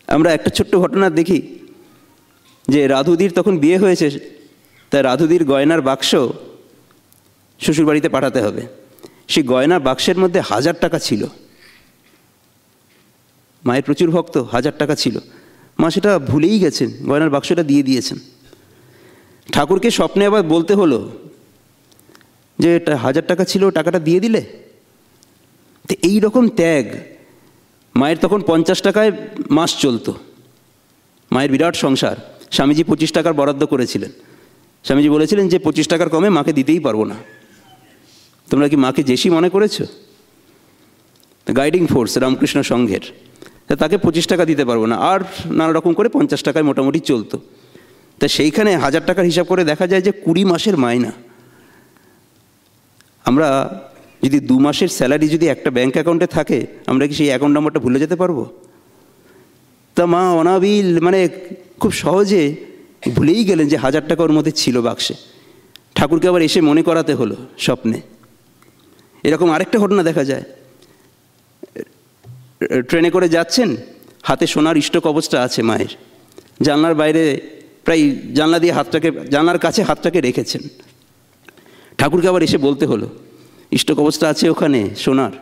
আমরা একটা ছোট্ট ঘটনা দেখি যে রাধুদির তখন বিয়ে হয়েছে, তাই রাধুদির গয়নার বাক্স শ্বশুরবাড়িতে পাঠাতে হবে। সেই গয়নার বাক্সের মধ্যে 1000 টাকা ছিল। মায়ের প্রচুর ভক্ত, 1000 টাকা ছিল। মা সেটা ভুলেই গেছেন, গয়নার বাক্সটা দিয়ে দিয়েছেন। ঠাকুরকে স্বপ্নে আবার বলতে হলো যে 1000 টাকা ছিল, টাকাটা দিয়ে দিলে। তো এইরকম ত্যাগ। মায়ের তখন 50 টাকায় মাস চলতো, মায়ের বিরাট সংসার। স্বামীজি 25 টাকার বরাদ্দ করেছিলেন। স্বামীজি বলেছিলেন যে 25 টাকার কমে মাকে দিতেই পারবো না। তোমরা কি মাকে জেসি মনে করেছো? গাইডিং ফোর্স রামকৃষ্ণ সংঘের, তাকে 25 টাকা দিতে পারবো না, আর নানা রকম করে 50 টাকায় মোটামুটি চলতো। তা সেইখানে 1000 টাকার হিসাব করে দেখা যায় যে 20 মাসের মাইনা। আমরা যদি 2 মাসের স্যালারি যদি একটা ব্যাঙ্ক অ্যাকাউন্টে থাকে, আমরা কি সেই অ্যাকাউন্ট নাম্বারটা ভুলে যেতে পারবো? তা মা অনাবিল মানে খুব সহজে ভুলেই গেলেন যে 1000 টাকা ওর মধ্যে ছিল বাক্সে। ঠাকুরকে আবার এসে মনে করাতে হলো স্বপ্নে। এরকম আরেকটা ঘটনা দেখা যায়, ট্রেনে করে যাচ্ছেন, হাতে সোনার ইষ্টকবচটা আছে মায়ের, জানলার বাইরে প্রায় জানলা দিয়ে জানলার কাছে হাতটাকে রেখেছেন। ঠাকুরকে আবার এসে বলতে হলো, ইষ্টকবচটা আছে ওখানে সোনার,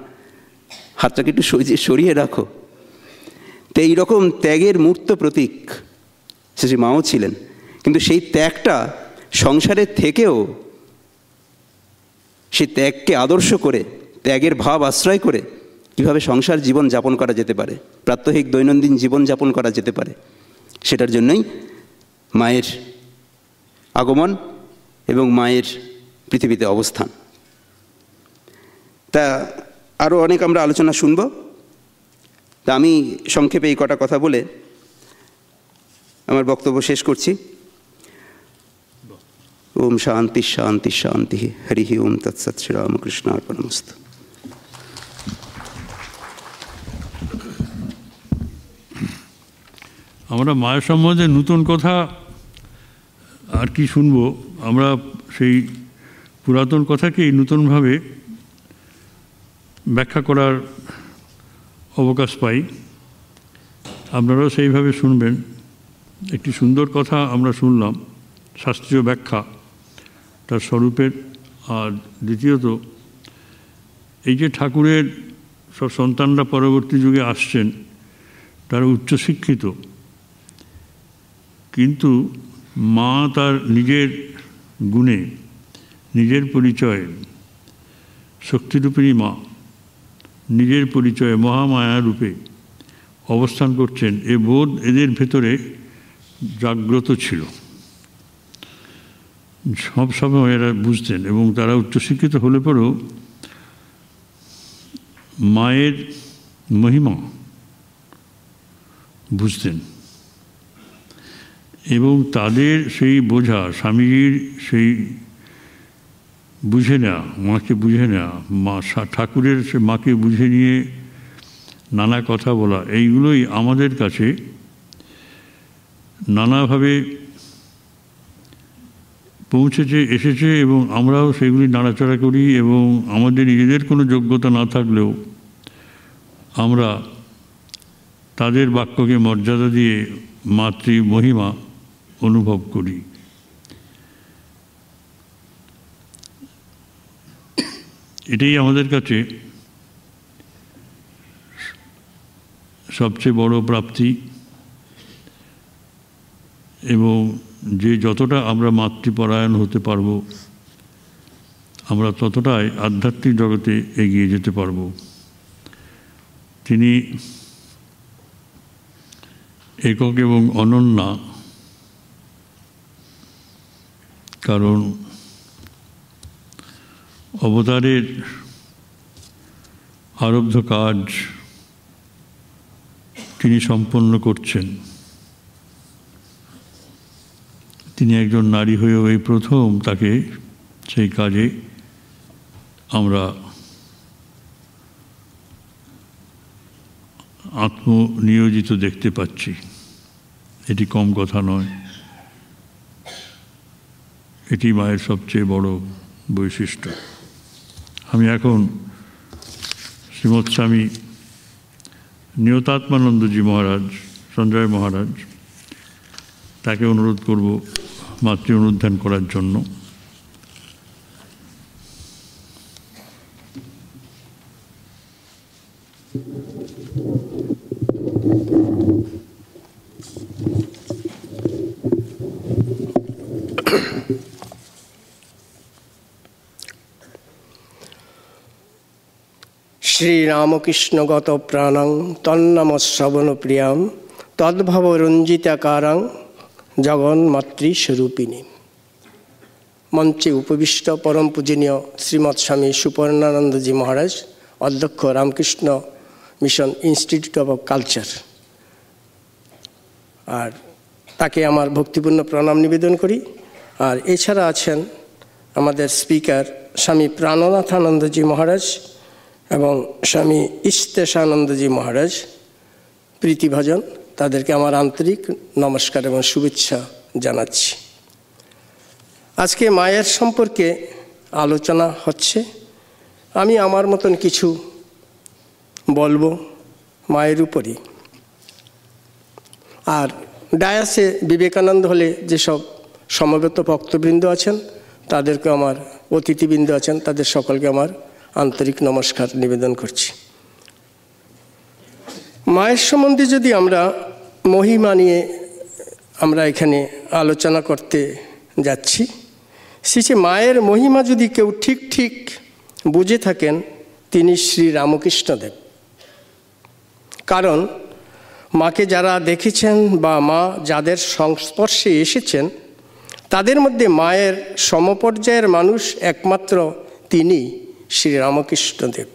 হাতটাকে একটু সরিয়ে রাখো। তো এইরকম ত্যাগের মূর্ত প্রতীক শ্রী মাও ছিলেন। কিন্তু সেই ত্যাগটা সংসারের থেকেও, সেই ত্যাগকে আদর্শ করে, ত্যাগের ভাব আশ্রয় করে কীভাবে সংসার জীবন যাপন করা যেতে পারে, প্রাত্যহিক দৈনন্দিন জীবন যাপন করা যেতে পারে, সেটার জন্যই মায়ের আগমন এবং মায়ের পৃথিবীতে অবস্থান। তা আরও অনেক আমরা আলোচনা শুনব। তা আমি সংক্ষেপে এই কটা কথা বলে আমার বক্তব্য শেষ করছি। ওম শান্তি শান্তি শান্তি, হরি ওম তৎসৎ, শ্রীরামকৃষ্ণ অর্পণমস্তু। আমরা মায়ের সম্বন্ধে নতুন কথা আর কি শুনবো? আমরা সেই পুরাতন কথাকেই নতুনভাবে ব্যাখ্যা করার অবকাশ পাই। আপনারাও সেইভাবে শুনবেন। একটি সুন্দর কথা আমরা শুনলাম, শাস্ত্রীয় ব্যাখ্যা তার স্বরূপের। আর দ্বিতীয়ত, এই যে ঠাকুরের সব সন্তানরা পরবর্তী যুগে আসছেন, তারা উচ্চশিক্ষিত, কিন্তু মা তার নিজের গুণে, নিজের পরিচয়ে, শক্তিরূপিণী মা নিজের পরিচয়ে মহামায়া রূপে অবস্থান করছেন, এ বোধ এদের ভেতরে জাগ্রত ছিল। সব সময় এরা বুঝতেন, এবং তারা উচ্চশিক্ষিত হলে পরেও মায়ের মহিমা বুঝতেন। এবং তাদের সেই বোঝা, স্বামীজির সেই বুঝে নেওয়া, মাকে বুঝে নেওয়া, মা ঠাকুরের সে মাকে বুঝে নিয়ে নানা কথা বলা, এইগুলোই আমাদের কাছে নানাভাবে পৌঁছেছে, এসেছে, এবং আমরাও সেগুলি নাড়াচাড়া করি। এবং আমাদের নিজেদের কোনো যোগ্যতা না থাকলেও আমরা তাদের বাক্যকে মর্যাদা দিয়ে মাতৃ মহিমা অনুভব করি। এটাই আমাদের কাছে সবচেয়ে বড় প্রাপ্তি। এবং যে যতটা আমরা মাতৃপরায়ণ হতে পারব, আমরা ততটাই আধ্যাত্মিক জগতে এগিয়ে যেতে পারব। তিনি একক এবং অনন্যা, কারণ অবতারের আরব্ধ কাজ তিনি সম্পন্ন করছেন। তিনি একজন নারী হয়েও এই প্রথম তাকে সেই কাজে আমরা আত্মনিয়োজিত দেখতে পাচ্ছি, এটি কম কথা নয়। এটি মায়ের সবচেয়ে বড় বৈশিষ্ট্য। আমি এখন শ্রীমৎ স্বামী নিয়তাত্মানন্দজি মহারাজ, সঞ্জয় মহারাজ, তাকে অনুরোধ করব মাতৃ অনুধ্যান করার জন্য। শ্রীরামকৃষ্ণগত প্রাণং তন্নম শ্রবণ প্রিয়াম তদ্ভব রঞ্জিতাকারাং জগন্মাতৃস্বরূপিণী। মঞ্চে উপবিষ্ট পরম পূজনীয় শ্রীমৎ স্বামী সুপর্ণানন্দজি মহারাজ, অধ্যক্ষ Ramakrishna Mission Institute of Culture, আর তাকে আমার ভক্তিপূর্ণ প্রণাম নিবেদন করি। আর এছাড়া আছেন আমাদের স্পিকার স্বামী প্রাণনাথানন্দজি মহারাজ এবং স্বামী ইস্তেশানন্দজি মহারাজ, প্রীতিভাজন, তাদেরকে আমার আন্তরিক নমস্কার এবং শুভেচ্ছা জানাচ্ছি। আজকে মায়ের সম্পর্কে আলোচনা হচ্ছে। আমি আমার মতন কিছু বলবো মায়ের উপরই। আর ডায়াসে বিবেকানন্দ হলে যেসব সমবেত ভক্তবৃন্দ আছেন, তাদেরকে আমার অতিথিবৃন্দ আছেন, তাদের সকলকে আমার আন্তরিক নমস্কার নিবেদন করছি। মায়ের সম্বন্ধে যদি আমরা মহিমা নিয়ে আমরা এখানে আলোচনা করতে যাচ্ছি, সে মায়ের মহিমা যদি কেউ ঠিক ঠিক বুঝে থাকেন, তিনি শ্রী রামকৃষ্ণদেব। কারণ মাকে যারা দেখেছেন বা মা যাদের সংস্পর্শে এসেছেন, তাদের মধ্যে মায়ের সমপর্যায়ের মানুষ একমাত্র তিনি শ্রী রামকৃষ্ণদেব।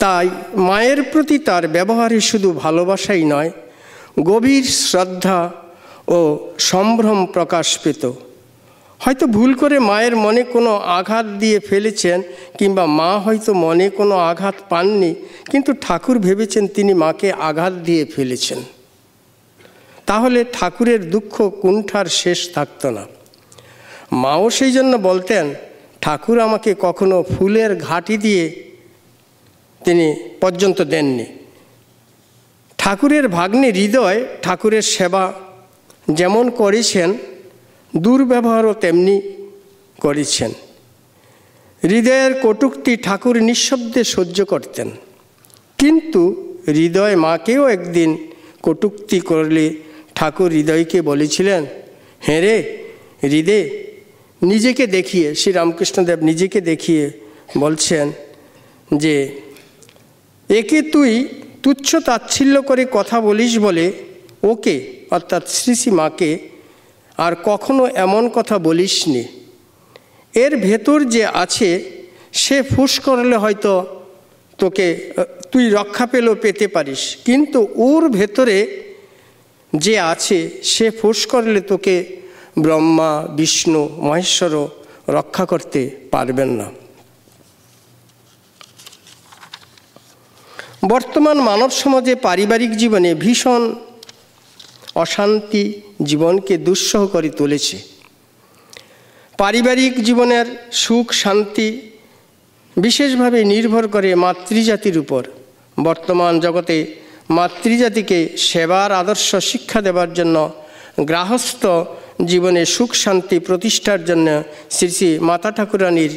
তাই মায়ের প্রতি তার ব্যবহারে শুধু ভালোবাসাই নয়, গভীর শ্রদ্ধা ও সম্ভ্রম প্রকাশ পেত। হয়তো ভুল করে মায়ের মনে কোনো আঘাত দিয়ে ফেলেছেন, কিংবা মা হয়তো মনে কোনো আঘাত পাননি, কিন্তু ঠাকুর ভেবেছেন তিনি মাকে আঘাত দিয়ে ফেলেছেন। তাহলে ঠাকুরের দুঃখ কুণ্ঠার শেষ থাকত না। মাও সেই জন্য বলতেন, ঠাকুর আমাকে কখনো ফুলের ঘাটি দিয়ে তিনি পর্যন্ত দেননি। ঠাকুরের ভাগ্নে হৃদয় ঠাকুরের সেবা যেমন করেছেন, দুর্ব্যবহারও তেমনি করেছেন। হৃদয়ের কটূক্তি ঠাকুর নিঃশব্দে সহ্য করতেন, কিন্তু হৃদয় মাকেও একদিন কটূক্তি করলে ঠাকুর হৃদয়কে বলেছিলেন, হ্যাঁ রে হৃদয়, নিজেকে দেখিয়ে, শ্রীরামকৃষ্ণদেব নিজেকে দেখিয়ে বলছেন যে, একে তুই তুচ্ছ তাচ্ছিল্য করে কথা বলিস বলে ওকে, অর্থাৎ শ্রী মাকে, আর কখনো এমন কথা বলিসনি। এর ভেতর যে আছে সে ফুস করলে হয়তো তোকে তুই রক্ষা পেতে পারিস, কিন্তু ওর ভেতরে যে আছে সে ফুস করলে তোকে ব্রহ্মা, বিষ্ণু, মহেশ্বরও রক্ষা করতে পারবেন না। বর্তমান মানব সমাজে পারিবারিক জীবনে ভীষণ অশান্তি জীবনকে দুঃসহ করে তুলেছে। পারিবারিক জীবনের সুখ শান্তি বিশেষভাবে নির্ভর করে মাতৃজাতির উপর। বর্তমান জগতে মাতৃজাতিকে সেবার আদর্শ শিক্ষা দেওয়ার জন্য, গৃহস্থ জীবনে সুখ শান্তি প্রতিষ্ঠার জন্য শ্রী শ্রী মাতা ঠাকুরানীর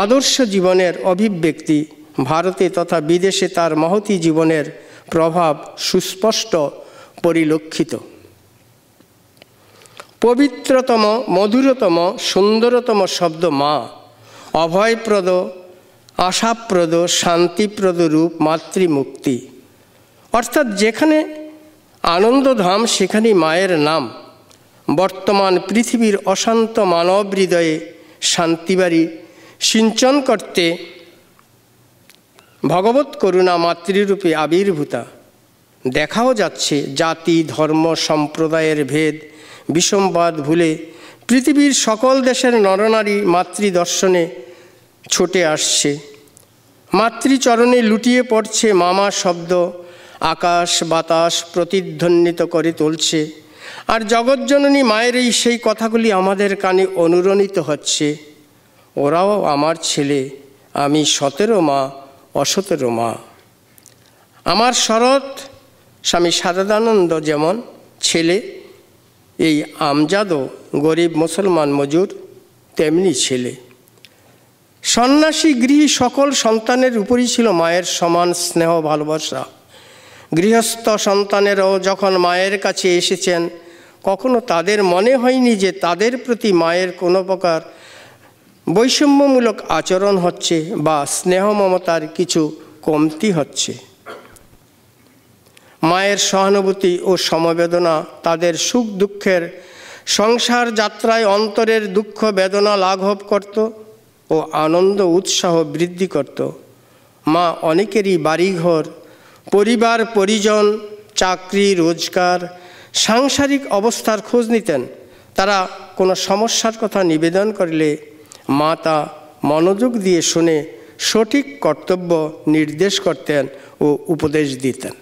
আদর্শ জীবনের অভিব্যক্তি ভারতে তথা বিদেশে তার মহতী জীবনের প্রভাব সুস্পষ্ট পরিলক্ষিত। পবিত্রতম, মধুরতম, সুন্দরতম শব্দ মা, অভয়প্রদ, আশাপ্রদ, শান্তিপ্রদ রূপ মাতৃমুক্তি। অর্থাৎ যেখানে আনন্দধাম সেখানেই মায়ের নাম। বর্তমান পৃথিবীর অশান্ত মানব হৃদয়ে শান্তিবাড়ি সিঞ্চন করতে ভগবৎ করুণা মাতৃরূপে আবির্ভূতা। দেখাও যাচ্ছে জাতি, ধর্ম, সম্প্রদায়ের ভেদ, বিষমবাদ ভুলে পৃথিবীর সকল দেশের নরনারী মাতৃদর্শনে ছুটে আসছে। মাতৃচরণে লুটিয়ে পড়ছে মামা শব্দ, আকাশ বাতাস প্রতিধ্বনিত করে তুলছে। আর জগৎজননী মায়ের এই সেই কথাগুলি আমাদের কানে অনুরণিত হচ্ছে, ওরাও আমার ছেলে, আমি 17 মা, অ17 মা। আমার শরৎ স্বামী সারদানন্দ যেমন ছেলে, এই আমজাদও গরিব মুসলমান মজুর তেমনি ছেলে। সন্ন্যাসী গৃহী সকল সন্তানের উপরই ছিল মায়ের সমান স্নেহ ভালোবাসা। গৃহস্থ সন্তানেরাও যখন মায়ের কাছে এসেছেন, কখনো তাদের মনে হয়নি যে তাদের প্রতি মায়ের কোনো প্রকার বৈষম্যমূলক আচরণ হচ্ছে বা স্নেহ মমতার কিছু কমতি হচ্ছে। মায়ের সহানুভূতি ও সমবেদনা তাদের সুখ দুঃখের সংসার যাত্রায় অন্তরের দুঃখ বেদনা লাঘব করত ও আনন্দ উৎসাহ বৃদ্ধি করত। মা অনেকেরই বাড়িঘর, পরিবার পরিজন, চাকরি রোজগার, সাংসারিক অবস্থার খোঁজ নিতেন। তারা কোনো সমস্যার কথা নিবেদন করলে মা তা মনোযোগ দিয়ে শুনে সঠিক কর্তব্য নির্দেশ করতেন ও উপদেশ দিতেন।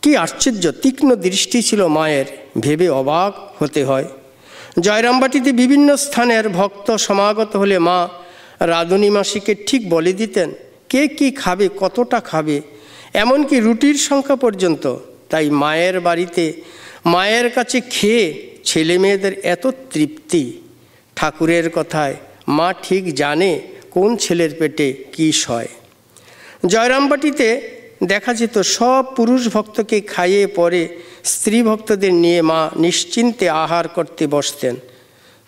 কি আশ্চর্য তীক্ষ্ণ দৃষ্টি ছিল মায়ের, ভেবে অবাক হতে হয়। জয়রামবাটিতে বিভিন্ন স্থানের ভক্ত সমাগত হলে মা রাধুনী মাসিকে ঠিক বলে দিতেন কে কি খাবে, কতটা খাবে, এমনকি রুটির সংখ্যা পর্যন্ত। তাই মায়ের বাড়িতে মায়ের কাছে খেয়ে ছেলে মেয়েদের এত তৃপ্তি। ঠাকুরের কথায় মা ঠিক জানে কোন ছেলের পেটে কী সয়। জয়রামবাটিতে দেখা যেত সব পুরুষ ভক্তকে খাইয়ে পরে স্ত্রী ভক্তদের নিয়ে মা নিশ্চিন্তে আহার করতে বসতেন।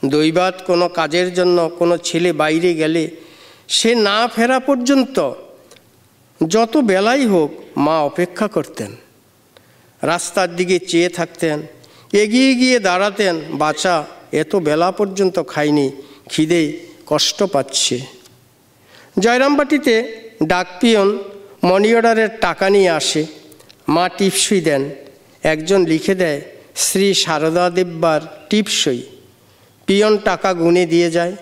দৈবাৎ কোনো কাজের জন্য কোনো ছেলে বাইরে গেলে সে না ফেরা পর্যন্ত যত বেলাই হোক মা অপেক্ষা করতেন। রাস্তার দিকে চেয়ে থাকতেন, এগিয়ে গিয়ে দাঁড়াতেন, বাচ্চা এত বেলা পর্যন্ত খায়নি, খিদে কষ্ট পাচ্ছে। জয়রামবাটিতে ডাকপিয়ন মানি অর্ডারের টাকা নিয়ে আসে, মা টিপসই দেন। একজন লিখে দেয় শ্রী সারদা দেববার টিপসই। পিয়ন টাকা গুনে দিয়ে যায়।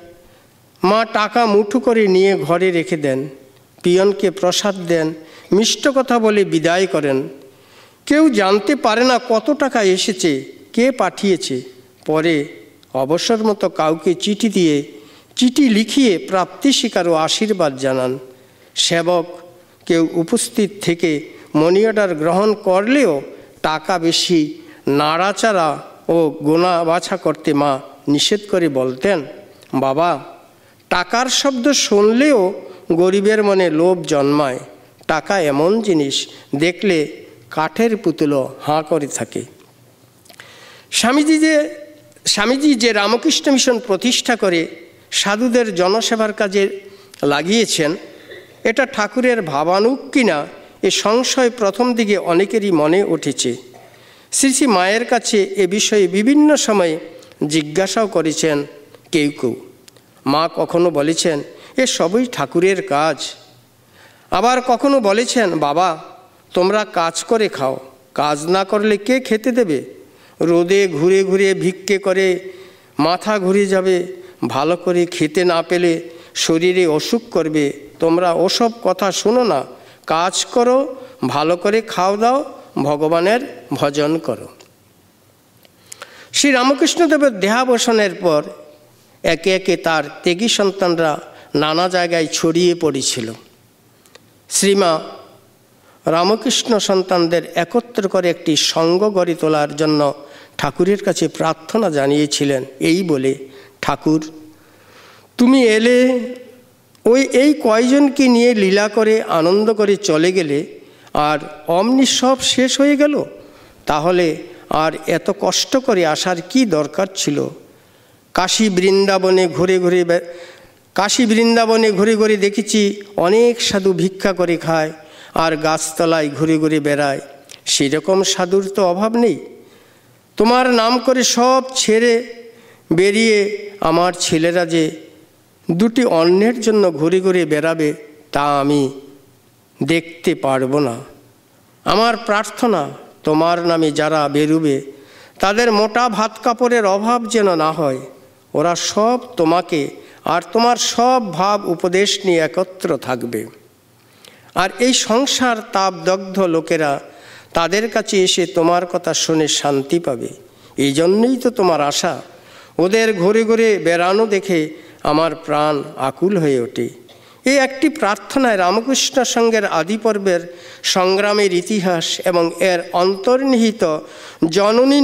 মা টাকা মুঠো করে নিয়ে ঘরে রেখে দেন। পিয়নকে প্রসাদ দেন, মিষ্ট কথা বলে বিদায় করেন। কেউ জানতে পারে না কত টাকা এসেছে, কে পাঠিয়েছে। পরে অবসর মতো কাউকে চিঠি দিয়ে চিঠি লিখিয়ে প্রাপ্তি স্বীকার ও আশীর্বাদ জানান। সেবক কেউ উপস্থিত থেকে মানি অর্ডার গ্রহণ করলেও টাকা বেশি নাড়াচাড়া ও গোনা বাছা করতে মা নিষেধ করে বলতেন, বাবা টাকার শব্দ শুনলেও গরিবের মনে লোভ জন্মায়। টাকা এমন জিনিস দেখলে কাঠের পুতুলও হাঁ করে থাকে। স্বামীজি যে রামকৃষ্ণ মিশন প্রতিষ্ঠা করে সাধুদের জনসেবার কাজে লাগিয়েছেন, এটা ঠাকুরের ভাবানুগ কিনা এ সংশয় প্রথম দিকে অনেকেরই মনে উঠেছে। শ্রী শ্রী মায়ের কাছে এ বিষয়ে বিভিন্ন সময়ে জিজ্ঞাসাও করেছেন কেউ কেউ। মা কখনো বলেছেন এ সবই ঠাকুরের কাজ। আবার কখনো বলেছেন, বাবা তোমরা কাজ করে খাও, কাজ না করলে কে খেতে দেবে? রোদে ঘুরে ঘুরে ভিক্ষে করে মাথা ঘুরে যাবে, ভালো করে খেতে না পেলে শরীরে অসুখ করবে। তোমরা ওসব কথা শোনো না, কাজ করো, ভালো করে খাও দাও, ভগবানের ভজন করো। শ্রী রামকৃষ্ণদেবের দেহাবসানের পর একে একে তার ত্যাগী সন্তানরা নানা জায়গায় ছড়িয়ে পড়েছিল। শ্রীমা রামকৃষ্ণ সন্তানদের একত্র করে একটি সঙ্ঘ গড়ে তোলার জন্য ঠাকুরের কাছে প্রার্থনা জানিয়েছিলেন এই বলে, ঠাকুর তুমি এলে, এই কয়জনকে নিয়ে লীলা করে আনন্দ করে চলে গেলে, আর অমনি সব শেষ হয়ে গেল। তাহলে আর এত কষ্ট করে আসার কি দরকার ছিল? কাশী বৃন্দাবনে ঘুরে ঘুরে দেখেছি অনেক সাধু ভিক্ষা করে খায় আর গাছতলায় ঘুরে ঘুরে বেড়ায়। সেরকম সাধুর তো অভাব নেই। তোমার নাম করে সব ছেড়ে বেরিয়ে আমার ছেলেরা যে দুটি অন্যের জন্য ঘুরে ঘুরে বেড়াবে তা আমি দেখতে পারবো না। আমার প্রার্থনা তোমার নামে যারা বেরুবে তাদের মোটা ভাত কাপড়ের অভাব যেন না হয়। ওরা সব তোমাকে আর তোমার সব ভাব উপদেশ নিয়ে একত্র থাকবে। আর এই সংসার তাপদগ্ধ লোকেরা তাদের কাছে এসে তোমার কথা শুনে শান্তি পাবে। এই জন্যই তো তোমার আশা। ওদের ঘুরে ঘুরে বেড়ানো দেখে আমার প্রাণ আকুল হয়ে ওঠে। এই একটি প্রার্থনায় রামকৃষ্ণ সংঘের আদি পর্বের সংগ্রামের ইতিহাস এবং এর অন্তর্নিহিত জননী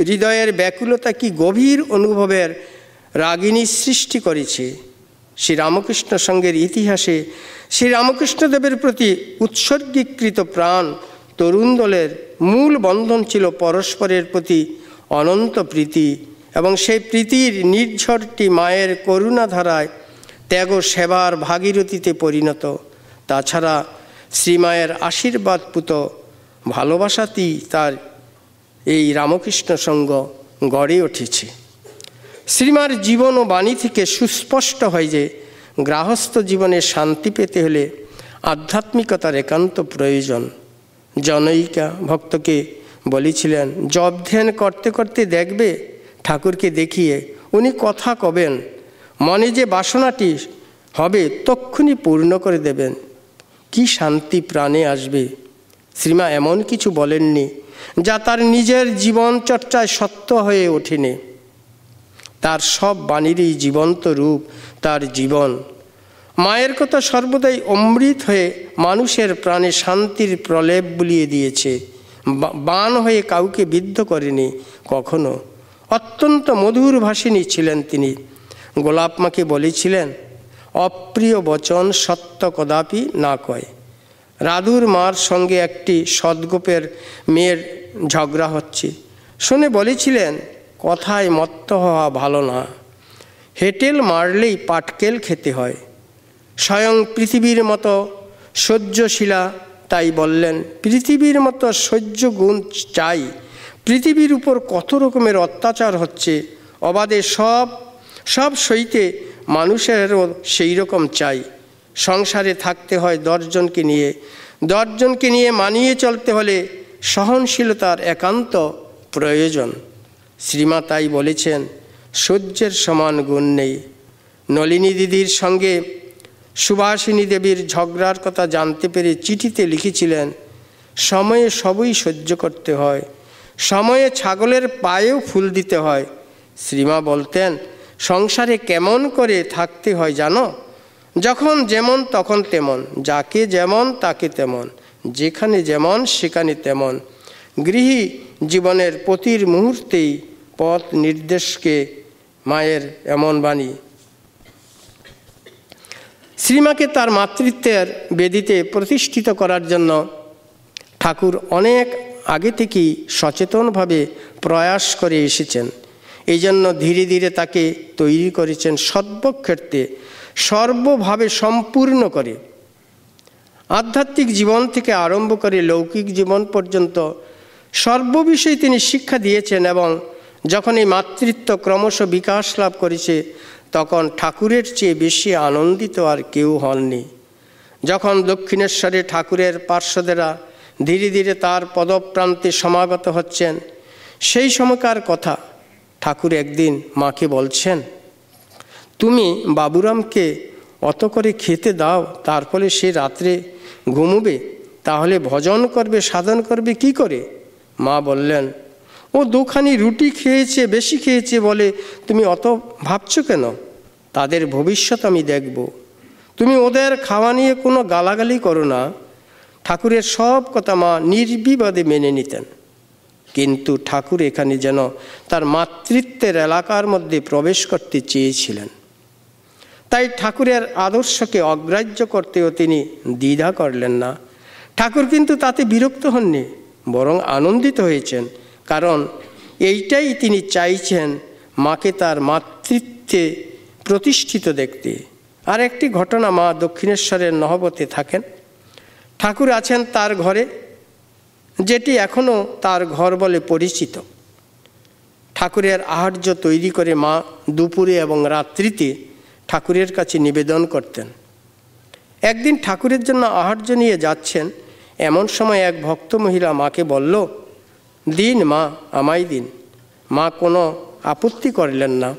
হৃদয়ের ব্যাকুলতা কি গভীর অনুভবের রাগিনী সৃষ্টি করেছে। শ্রীরামকৃষ্ণ সংঘের ইতিহাসে শ্রীরামকৃষ্ণদেবের প্রতি উৎসর্গীকৃত প্রাণ তরুণ দলের মূল বন্ধন ছিল পরস্পরের প্রতি অনন্ত প্রীতি, এবং সেই প্রীতির নির্ঝরটি মায়ের করুণাধারায় ত্যাগ সেবার ভাগীরথীতে পরিণত। তাছাড়া শ্রীমায়ের আশীর্বাদপুত ভালোবাসাতেই তার এই রামকৃষ্ণ সংঘ গড়ে উঠেছে। শ্রীমার জীবন ও বাণী থেকে সুস্পষ্ট হয় যে গৃহস্থ জীবনে শান্তি পেতে হলে আধ্যাত্মিকতার একান্ত প্রয়োজন। জনৈকা ভক্তকে বলেছিলেন, জপ ধ্যান করতে করতে দেখবে ঠাকুরকে দেখিয়ে উনি কথা কবেন, মনে যে বাসনাটি হবে তক্ষুনি পূর্ণ করে দেবেন, কি শান্তি প্রাণে আসবে। শ্রীমা এমন কিছু বলেননি যা তার নিজের জীবন চর্চায় সত্য হয়ে ওঠেনি। তার সব বাণীরই জীবন্ত রূপ তার জীবন। মায়ের কথা সর্বদাই অমৃত হয়ে মানুষের প্রাণে শান্তির প্রলেপ বুলিয়ে দিয়েছে। বাণ হয়ে কাউকে বিদ্ধ করেনি কখনো। অত্যন্ত মধুর ভাষিণী ছিলেন তিনি। গোলাপ মাকে বলেছিলেন, অপ্রিয় বচন সত্য কদাপি না কয়। রাধুর মার সঙ্গে একটি সদ্গোপের মেয়ের ঝগড়া হচ্ছে শুনে বলেছিলেন, কথায় মত্ত হওয়া ভালো না, হেটেল মারলেই পাটকেল খেতে হয়। স্বয়ং পৃথিবীর মতো সহ্যশীলা, তাই বললেন, পৃথিবীর মতো সহ্য গুণ চাই। পৃথিবীর উপর কত রকমের অত্যাচার হচ্ছে, অবাধে সব সইতে মানুষেরও সেই রকম চাই। সংসারে থাকতে হয় 10 জনকে নিয়ে, 10 জনকে নিয়ে মানিয়ে চলতে হলে সহনশীলতার একান্ত প্রয়োজন। শ্রীমা তাই বলেছেন, সূর্যের সমান গুণ নেই। নলিনী দিদির সঙ্গে সুভাষিনী দেবীর ঝগড়ার কথা জানতে পেরে চিঠিতে লিখেছিলেন, সময়ে সবই সহ্য করতে হয়, সময়ে ছাগলের পায়েও ফুল দিতে হয়। শ্রীমা বলতেন, সংসারে কেমন করে থাকতে হয় জানো? যখন যেমন তখন তেমন, যাকে যেমন তাকে তেমন, যেখানে যেমন সেখানে তেমন। গৃহী জীবনের প্রতির মুহূর্তেই পথ নির্দেশকে মায়ের এমন বাণী। শ্রীমাকে তার মাতৃত্বের বেদিতে প্রতিষ্ঠিত করার জন্য ঠাকুর অনেক আগে থেকেই সচেতনভাবে প্রয়াস করে এসেছেন। এই জন্য ধীরে ধীরে তাকে তৈরি করেছেন সর্বক্ষেত্রে সর্বভাবে সম্পূর্ণ করে। আধ্যাত্মিক জীবন থেকে আরম্ভ করে লৌকিক জীবন পর্যন্ত সর্ববিষয়ে তিনি শিক্ষা দিয়েছেন, এবং যখন এই মাতৃত্ব ক্রমশ বিকাশ লাভ করেছে তখন ঠাকুরের চেয়ে বেশি আনন্দিত আর কেউ হননি। যখন দক্ষিণেশ্বরে ঠাকুরের পার্শ্বদেরা ধীরে ধীরে তার পদপ্রান্তে সমাগত হচ্ছেন, সেই সময়কার কথা ঠাকুর একদিন মাকে বলছেন, তুমি বাবুরামকে অত করে খেতে দাও, তার ফলে সে রাত্রে ঘুমোবে, তাহলে ভজন করবে, সাধন করবে কি করে? মা বললেন, ও 2খানি রুটি খেয়েছে, বেশি খেয়েছে বলে তুমি অত ভাবছো কেন? তাদের ভবিষ্যৎ আমি দেখব, তুমি ওদের খাওয়া নিয়ে কোনো গালাগালি করো না। ঠাকুরের সব কথা মা নির্বিবাদে মেনে নিতেন। কিন্তু ঠাকুর এখানে যেন তার মাতৃত্বের এলাকার মধ্যে প্রবেশ করতে চেয়েছিলেন। তাই ঠাকুরের আদর্শকে অগ্রাহ্য করতেও তিনি দ্বিধা করলেন না। ঠাকুর কিন্তু তাতে বিরক্ত হননি, বরং আনন্দিত হয়েছেন, কারণ এইটাই তিনি চাইছেন, মাকে তার মাতৃত্বে প্রতিষ্ঠিত দেখতে। আর একটি ঘটনা, মা দক্ষিণেশ্বরের নহবতে থাকেন। ঠাকুর আছেন তার ঘরে, যেটি এখনও তার ঘর বলে পরিচিত। ঠাকুরের আহার্য তৈরি করে মা দুপুরে এবং রাত্রিতে ঠাকুরের কাছে নিবেদন করতেন। একদিন ঠাকুরের জন্য আহার্য নিয়ে যাচ্ছেন, এমন সময় এক ভক্ত মহিলা মাকে বলল, দিন মা, আমায় দিন। মা কোনো আপত্তি করলেন না,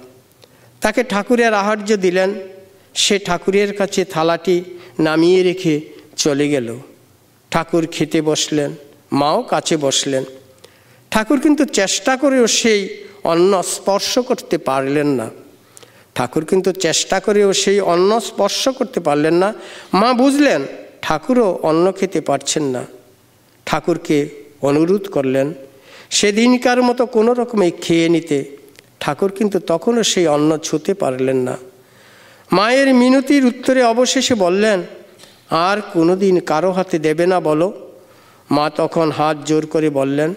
তাকে ঠাকুরের আহার্য দিলেন। সে ঠাকুরের কাছে থালাটি নামিয়ে রেখে চলে গেল। ঠাকুর খেতে বসলেন, মাও কাছে বসলেন। ঠাকুর কিন্তু চেষ্টা করেও সেই অন্ন স্পর্শ করতে পারলেন না। মা বুঝলেন ঠাকুরও অন্ন খেতে পারছেন না। ঠাকুরকে অনুরোধ করলেন সেদিনকার মতো কোনো রকমে খেয়ে নিতে। ঠাকুর কিন্তু তখনও সেই অন্ন ছুঁতে পারলেন না। মায়ের মিনতির উত্তরে অবশেষে বললেন, আর কোনোদিন কারো হাতে দেবে না বলো? মা তখন হাত জোর করে বললেন,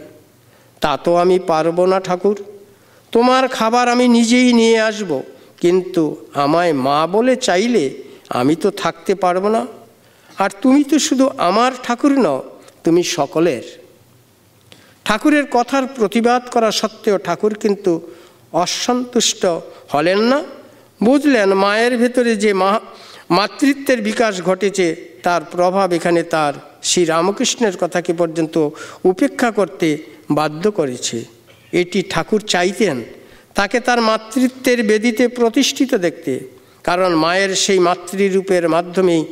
তা তো আমি পারবো না ঠাকুর, তোমার খাবার আমি নিজেই নিয়ে আসব, কিন্তু আমায় মা বলে চাইলে আমি তো থাকতে পারবো না। আর তুমি তো শুধু আমার ঠাকুর নও, তুমি সকলের। ঠাকুরের কথার প্রতিবাদ করা সত্ত্বেও ঠাকুর কিন্তু অসন্তুষ্ট হলেন না। বুঝলেন মায়ের ভেতরে যে মাতৃত্বের বিকাশ ঘটেছে তার প্রভাব এখানে তার শ্রীরামকৃষ্ণের কথাকে পর্যন্ত উপেক্ষা করতে বাধ্য করেছে। এটি ঠাকুর চাইতেন তাকে তার মাতৃত্বের বেদিতে প্রতিষ্ঠিত দেখতে, কারণ মায়ের সেই মাতৃরূপের মাধ্যমেই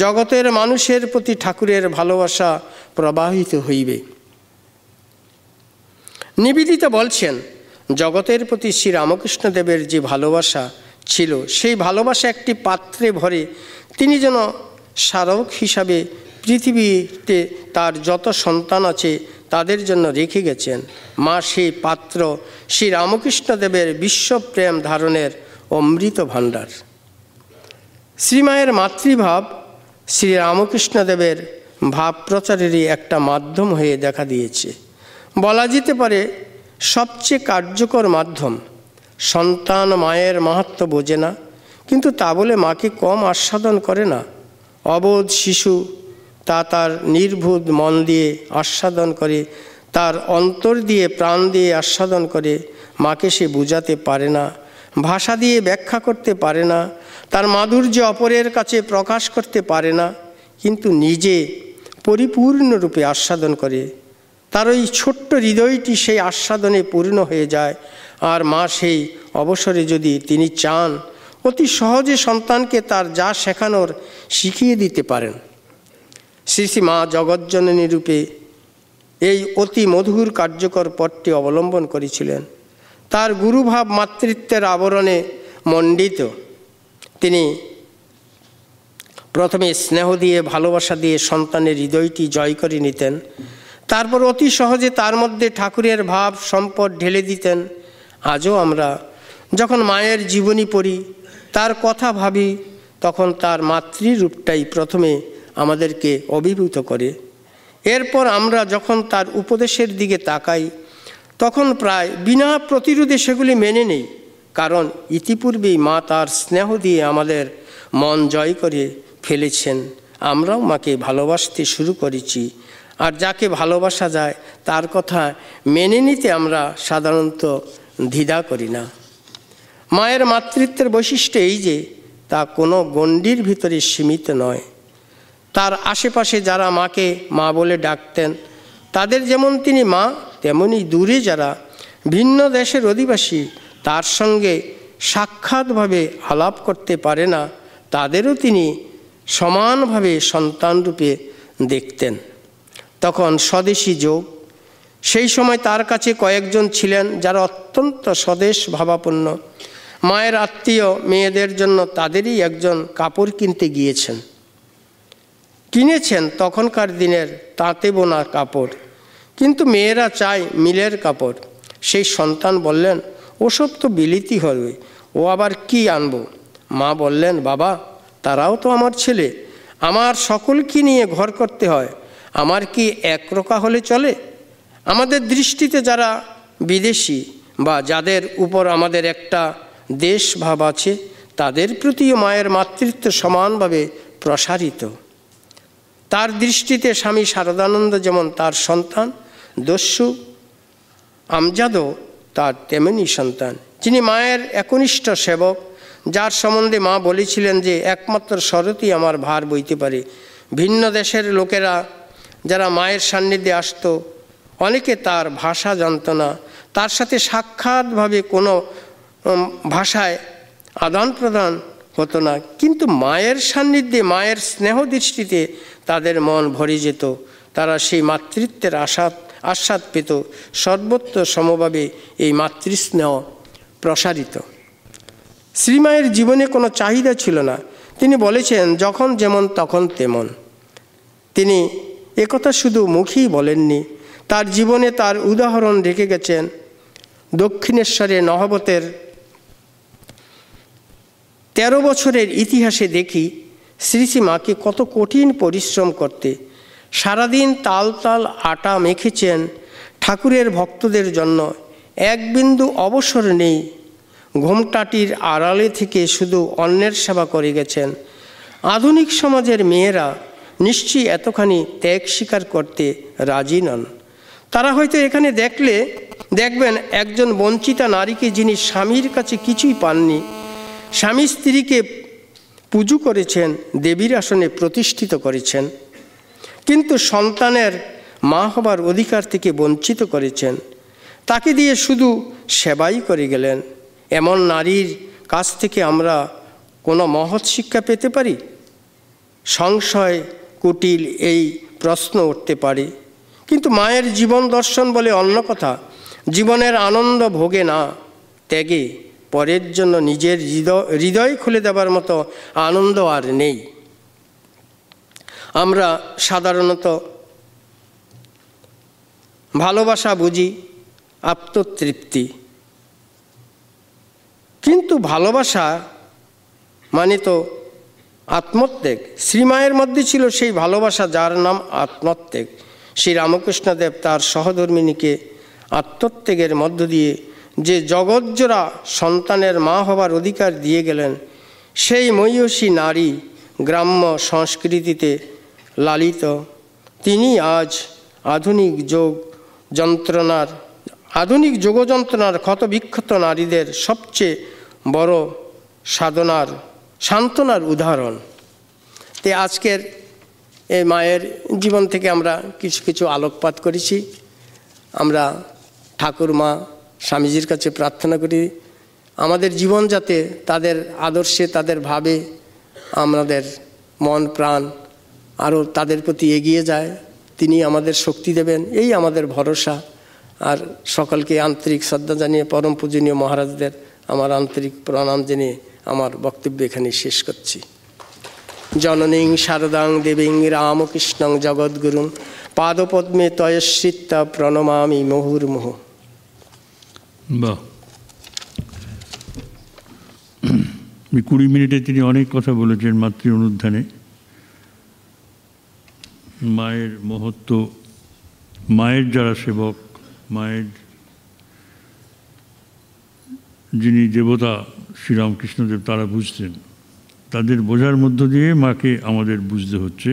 জগতের মানুষের প্রতি ঠাকুরের ভালোবাসা প্রবাহিত হইবে। নিবেদিতা বলছেন, জগতের প্রতি শ্রীরামকৃষ্ণদেবের যে ভালোবাসা ছিল সেই ভালোবাসা একটি পাত্রে ভরে তিনি যেন স্মারক হিসাবে পৃথিবীতে তার যত সন্তান আছে তাদের জন্য রেখে গেছেন। মা সেই পাত্র শ্রীরামকৃষ্ণদেবের বিশ্বপ্রেম ধারণের অমৃত ভাণ্ডার। শ্রীমায়ের মাতৃভাব শ্রীরামকৃষ্ণদেবের ভাব প্রচারেরই একটা মাধ্যম হয়ে দেখা দিয়েছে। বলা যেতে পারে সবচেয়ে কার্যকর মাধ্যম। সন্তান মায়ের মাহাত্ম্য বোঝে না, কিন্তু তা বলে মাকে কম আস্বাদন করে না। অবোধ শিশু তা তার নির্বোধ মন দিয়ে আস্বাদন করে, তার অন্তর দিয়ে প্রাণ দিয়ে আস্বাদন করে। মাকে সে বোঝাতে পারে না, ভাষা দিয়ে ব্যাখ্যা করতে পারে না, তার মাধুর্য অপরের কাছে প্রকাশ করতে পারে না, কিন্তু নিজে পরিপূর্ণরূপে আস্বাদন করে। তার ওই ছোট্ট হৃদয়টি সেই আস্বাদনে পূর্ণ হয়ে যায়। আর মা সেই অবসরে যদি তিনি চান অতি সহজে সন্তানকে তার যা শেখানোর শিখিয়ে দিতে পারেন। শ্রী শ্রী মা জগজ্জননী রূপে এই অতি মধুর কার্যকর পথটি অবলম্বন করেছিলেন। তার গুরুভাব মাতৃত্বের আবরণে মণ্ডিত। তিনি প্রথমে স্নেহ দিয়ে ভালোবাসা দিয়ে সন্তানের হৃদয়টি জয় করে নিতেন, তারপর অতি সহজে তার মধ্যে ঠাকুরের ভাব সম্পদ ঢেলে দিতেন। আজও আমরা যখন মায়ের জীবনী পড়ি, তার কথা ভাবি, তখন তার মাতৃরূপটাই প্রথমে আমাদেরকে অভিভূত করে। এরপর আমরা যখন তার উপদেশের দিকে তাকাই, তখন প্রায় বিনা প্রতিরোধে সেগুলি মেনে নেই, কারণ ইতিপূর্বেই মা তার স্নেহ দিয়ে আমাদের মন জয় করে ফেলেছেন। আমরাও মাকে ভালোবাসতে শুরু করেছি, আর যাকে ভালোবাসা যায় তার কথা মেনে নিতে আমরা সাধারণত দ্বিধা করি না। মায়ের মাতৃত্বের বৈশিষ্ট্য এই যে তা কোনো গণ্ডির ভিতরে সীমিত নয়। তার আশেপাশে যারা মাকে মা বলে ডাকতেন তাদের যেমন তিনি মা, তেমনি দূরে যারা ভিন্ন দেশের অধিবাসী তার সঙ্গে সাক্ষাৎভাবে আলাপ করতে পারে না, তাদেরও তিনি সমানভাবে সন্তানরূপে দেখতেন। তখন স্বদেশী যোগ, সেই সময় তার কাছে কয়েকজন ছিলেন যারা অত্যন্ত স্বদেশ ভাবাপন্ন। মায়ের আত্মীয় মেয়েদের জন্য তাদেরই একজন কাপড় কিনতে কিনেছেন তখনকার দিনের তাঁতে বোনা কাপড়, কিন্তু মেয়েরা চায় মিলের কাপড়। সেই সন্তান বললেন, ওসব তো বিলিতি হবে, ও আবার কি আনবো? মা বললেন, বাবা তারাও তো আমার ছেলে, আমার সকলকে নিয়ে ঘর করতে হয়, আমার কি একরোকা হলে চলে? আমাদের দৃষ্টিতে যারা বিদেশি বা যাদের উপর আমাদের একটা দেশ ভাব আছে, তাদের প্রতিও মায়ের মাতৃত্ব সমানভাবে প্রসারিত। তার দৃষ্টিতে স্বামী শারদানন্দ যেমন তার সন্তান, দস্যু আমজাদও তার তেমনি সন্তান, যিনি মায়ের একনিষ্ঠ সেবক, যার সম্বন্ধে মা বলেছিলেন যে একমাত্র শরৎই আমার ভার বইতে পারে। ভিন্ন দেশের লোকেরা যারা মায়ের সান্নিধ্যে আসত, অনেকে তার ভাষা জানত না, তার সাথে সাক্ষাৎভাবে কোনো ভাষায় আদান প্রদান হতো না, কিন্তু মায়ের সান্নিধ্যে, মায়ের স্নেহ দৃষ্টিতে তাদের মন ভরে যেত। তারা সেই মাতৃত্বের আস্বাদ পেত। সর্বত্র সমভাবে এই মাতৃস্নেহ প্রসারিত। শ্রীমায়ের জীবনে কোনো চাহিদা ছিল না। তিনি বলেছেন, যখন যেমন তখন তেমন। তিনি একথা শুধু মুখেই বলেননি, তার জীবনে তার উদাহরণ রেখে গেছেন। দক্ষিণেশ্বরে নহবতের 13 বছরের ইতিহাসে দেখি শ্রী শ্রী মাকে কত কঠিন পরিশ্রম করতে। সারাদিন তাল তাল আটা মেখেছেন ঠাকুরের ভক্তদের জন্য। এক বিন্দু অবসর নেই। ঘোমটাটির আড়ালে থেকে শুধু অন্যের সেবা করে গেছেন। আধুনিক সমাজের মেয়েরা নিশ্চয়ই এতখানি ত্যাগ স্বীকার করতে রাজি নন। তারা হয়তো এখানে দেখবেন একজন বঞ্চিতা নারীকে, যিনি স্বামীর কাছে কিছুই পাননি, স্বামী স্ত্রীকে পুজো করেছেন, দেবীর আসনে প্রতিষ্ঠিত করেছেন, কিন্তু সন্তানের মা হবার অধিকার থেকে বঞ্চিত করেছেন। তাকে দিয়ে শুধু সেবাই করে গেলেন। এমন নারীর কাছ থেকে আমরা কোনো মহৎ শিক্ষা পেতে পারি? সংশয় কুটিল এই প্রশ্ন উঠতে পারে। কিন্তু মায়ের জীবন দর্শন বলে অন্য কথা। জীবনের আনন্দ ভোগে না, ত্যাগে। পরের জন্য নিজের হৃদয় খুলে দেবার মতো আনন্দ আর নেই। আমরা সাধারণত ভালোবাসা বুঝি আত্মতৃপ্তি, কিন্তু ভালোবাসা মানে তো আত্মত্যাগ। শ্রীমায়ের মধ্যে ছিল সেই ভালোবাসা, যার নাম আত্মত্যাগ। শ্রী রামকৃষ্ণদেব তার সহধর্মিণীকে আত্মত্যাগের মধ্য দিয়ে যে জগৎজোড়া সন্তানের মা হবার অধিকার দিয়ে গেলেন, সেই মহিষী নারী গ্রাম্য সংস্কৃতিতে লালিত। তিনি আজ আধুনিক যোগযন্ত্রণার ক্ষতবিক্ষত নারীদের সবচেয়ে বড় সান্ত্বনার উদাহরণ। তে আজকের এই মায়ের জীবন থেকে আমরা কিছু কিছু আলোকপাত করেছি। আমরা ঠাকুর মা স্বামীজির কাছে প্রার্থনা করি আমাদের জীবন যাতে তাদের আদর্শে, তাদের ভাবে আমাদের মন প্রাণ আরও তাদের প্রতি এগিয়ে যায়। তিনি আমাদের শক্তি দেবেন, এই আমাদের ভরসা। আর সকলকে আন্তরিক শ্রদ্ধা জানিয়ে, পরম পূজনীয় মহারাজদের আমার আন্তরিক প্রণাম জানিয়ে আমার বক্তব্য এখানে শেষ করছি। জননীং শারদাং দেবীং রামকৃষ্ণং জগদ্গুরুং পাদপদ্মে তয়শ্রিতা প্রণমামি মুহুর্মুহ। বাহ, 20 মিনিটে তিনি অনেক কথা বলেছেন মাতৃ অনুধ্যানে। মায়ের মহত্ব, মায়ের যারা সেবক, মায়ের যিনি দেবতা শ্রীরামকৃষ্ণদেব, তারা বুঝতেন। তাদের বোঝার মধ্য দিয়ে মাকে আমাদের বুঝতে হচ্ছে।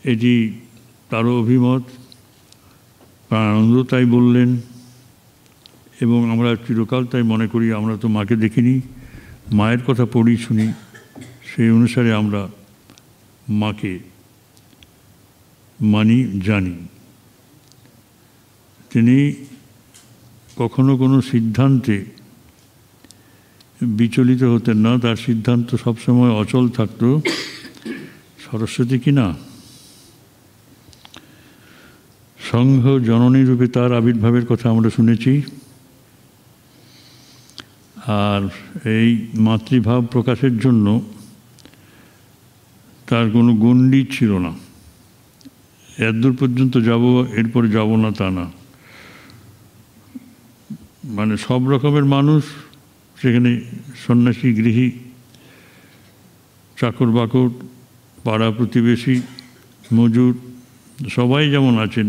এটি তারও অভিমত, প্রাণানন্দ তাই বললেন, এবং আমরা চিরকাল তাই মনে করি। আমরা তো মাকে দেখিনি, মায়ের কথা পড়ি শুনি, সেই অনুসারে আমরা মাকে মানি, জানি। তিনি কখনো কোনো সিদ্ধান্তে বিচলিত হতেন না, তার সিদ্ধান্ত সবসময় অচল থাকত। সরস্বতী কিনা সংঘ জননী রূপে তার আবির্ভাবের কথা আমরা শুনেছি। আর এই মাতৃভাব প্রকাশের জন্য তার কোনো গণ্ডি ছিল না। এতদূর পর্যন্ত যাব, এরপরে যাব না তা না। মানে সব রকমের মানুষ সেখানে, সন্ন্যাসী, গৃহী, চাকর বাকর, পাড়া প্রতিবেশী, মজুর, সবাই যেমন আছেন,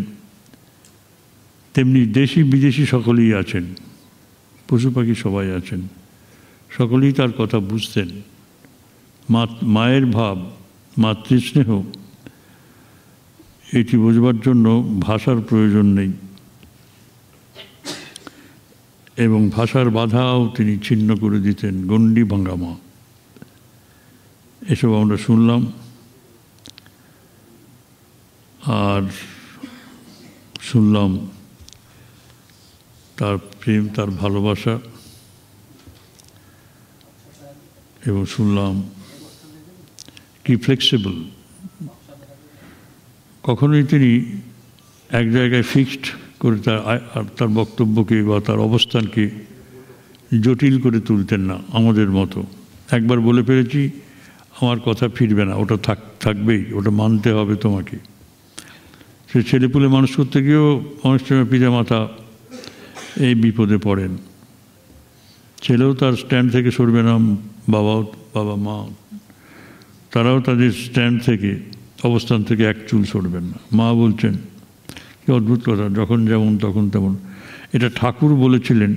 তেমনি দেশি বিদেশি সকলেই আছেন, পশু পাখি সবাই আছেন। সকলেই তার কথা বুঝতেন। মায়ের ভাব, মাতৃস্নেহ, এটি বোঝবার জন্য ভাষার প্রয়োজন নেই, এবং ভাষার বাধাও তিনি ছিন্ন করে দিতেন। গণ্ডি ভাঙা মা, এসব আমরা শুনলাম। আর শুনলাম তার প্রেম, তার ভালোবাসা, এবং শুনলাম কি ফ্লেক্সিবল। কখনোই তিনি এক জায়গায় ফিক্সড করে তার বক্তব্যকে বা তার অবস্থানকে জটিল করে তুলতেন না আমাদের মতো। একবার বলে ফেলেছি, আমার কথা ফিরবে না, ওটা থাকবেই, ওটা মানতে হবে তোমাকে। সে ছেলেপুলে মানুষ করতে গিয়েও অনেক সময় পিতামাতা এই বিপদে পড়েন। ছেলেও তার স্ট্যান্ড থেকে সরবে না, বাবা মা তারাও তাদের স্ট্যান্ড থেকে, অবস্থান থেকে এক চুল সরবেন না। মা বলছেন, কি অদ্ভুত কথা, যখন যেমন তখন তেমন। এটা ঠাকুর বলেছিলেন,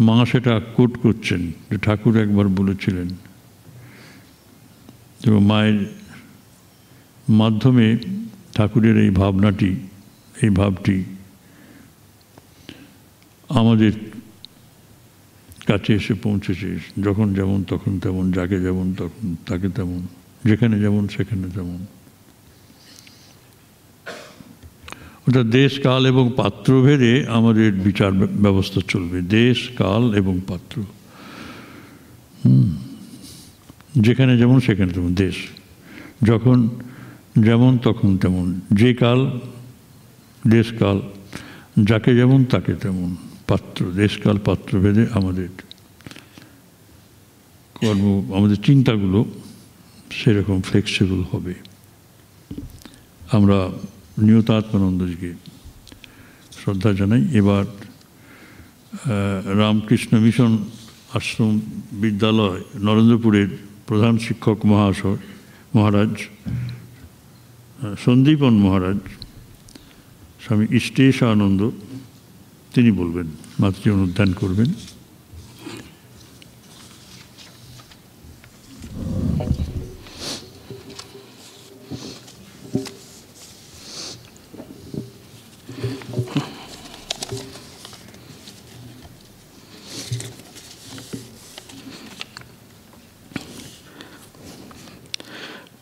মা সেটা কোট করছেন যে ঠাকুর একবার বলেছিলেন। এবং মায়ের মাধ্যমে ঠাকুরের এই ভাবটি আমাদের কাছে এসে পৌঁছেছে। যখন যেমন তখন তেমন, যাকে যেমন তখন তাকে তেমন, যেখানে যেমন সেখানে তেমন। ওটা দেশ কাল এবং পাত্রভেদে আমাদের বিচার ব্যবস্থা চলবে। দেশ কাল এবং পাত্র, যেখানে যেমন সেখানে তেমন। দেশ যখন যেমন তখন তেমন, যে কাল দেশ কাল, যাকে যেমন তাকে তেমন। পাত্র, দেশকাল পাত্রভেদে আমাদের আমাদের চিন্তাগুলো সেরকম ফ্লেক্সিবল হবে। আমরা নিয়ত আত্মানন্দজিকে শ্রদ্ধা জানাই। এবার রামকৃষ্ণ মিশন আশ্রম বিদ্যালয় নরেন্দ্রপুরের প্রধান শিক্ষক মহারাজ সন্দীপন মহারাজ, স্বামী ইষ্টেশানন্দ, তিনি বলবেন, মাতৃ অনুধ্যান করবেন।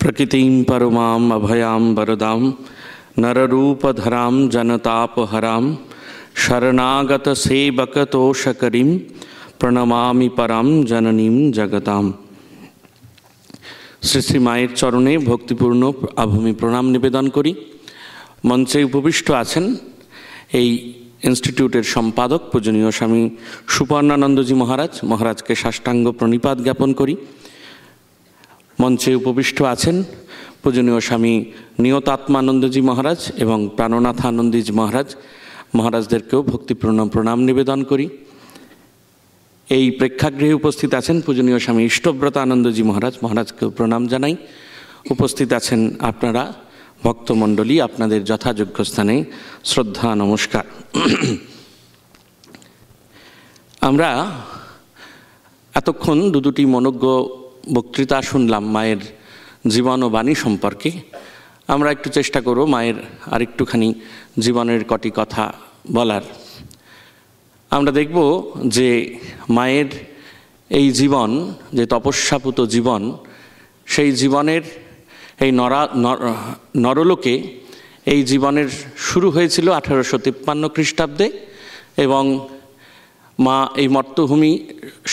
प्रकृतिं परमाम् अभयां वरदां नररूपधरां जनतापहरां शरणागतसेवकतोषकरीं प्रणमामि परां जननीं जगताम्। শ্রী শ্রী মায়ের চরণে ভক্তিপূর্ণ আভূমি প্রণাম নিবেদন করি। মঞ্চে উপবিষ্ট আছেন এই ইনস্টিটিউটের সম্পাদক পূজনীয় স্বামী সুপর্ণানন্দজি মহারাজকে সাষ্টাঙ্গ প্রণিপাত জ্ঞাপন করি। মঞ্চে উপবিষ্ট আছেন পূজনীয় স্বামী নিয়তাত্মানন্দজি মহারাজ এবং প্রাণনাথানন্দজি মহারাজদেরকেও ভক্তিপূর্ণ প্রণাম নিবেদন করি। এই প্রেক্ষাগৃহে উপস্থিত আছেন পূজনীয় স্বামী ইষ্টব্রতানন্দজি মহারাজকেও প্রণাম জানাই। উপস্থিত আছেন আপনারা ভক্তমণ্ডলী, আপনাদের যথাযোগ্য স্থানে শ্রদ্ধা নমস্কার। আমরা এতক্ষণ দুটি মনোজ্ঞ বক্তৃতা শুনলাম মায়ের জীবন ও বাণী সম্পর্কে। আমরা একটু চেষ্টা করব মায়ের আরেকটুখানি জীবনের কটি কথা বলার। আমরা দেখব যে মায়ের এই জীবন, যে তপস্যাপুত জীবন, সেই জীবনের এই নরলোকে এই জীবনের শুরু হয়েছিল 1853 খ্রিস্টাব্দে এবং মা এই মর্তভূমি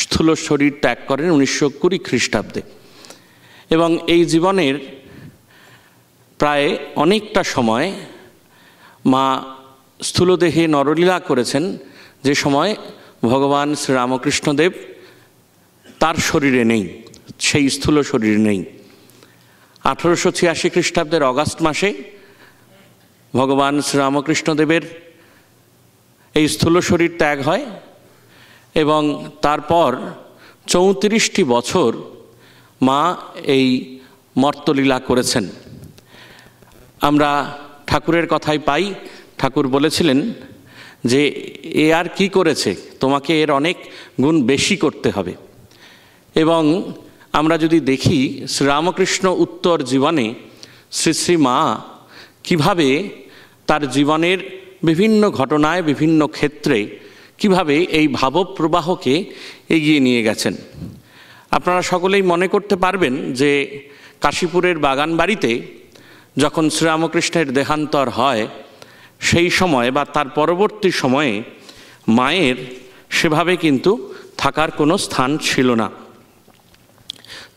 স্থূল শরীর ত্যাগ করেন 1920 খ্রিস্টাব্দে। এবং এই জীবনের প্রায় অনেকটা সময় মা স্থূলদেহে নরলীলা করেছেন, যে সময় ভগবান শ্রীরামকৃষ্ণদেব তার শরীরে নেই, সেই স্থূল শরীরে নেই। 1886 খ্রিস্টাব্দের অগাস্ট মাসে ভগবান শ্রীরামকৃষ্ণদেবের এই স্থূল শরীর ত্যাগ হয় এবং তারপর 34টি বছর মা এই মর্তলীলা করেছেন। আমরা ঠাকুরের কথাই পাই, ঠাকুর বলেছিলেন যে এ আর কি করেছে, তোমাকে এর অনেক গুণ বেশি করতে হবে। এবং আমরা যদি দেখি শ্রীরামকৃষ্ণ উত্তর জীবনে শ্রী শ্রী মা কীভাবে তার জীবনের বিভিন্ন ঘটনায়, বিভিন্ন ক্ষেত্রে কিভাবে এই ভাবপ্রবাহকে এগিয়ে নিয়ে গেছেন। আপনারা সকলেই মনে করতে পারবেন যে কাশীপুরের বাগান বাড়িতে যখন শ্রীরামকৃষ্ণের দেহান্তর হয়, সেই সময় বা তার পরবর্তী সময়ে মায়ের সেভাবে কিন্তু থাকার কোনো স্থান ছিল না।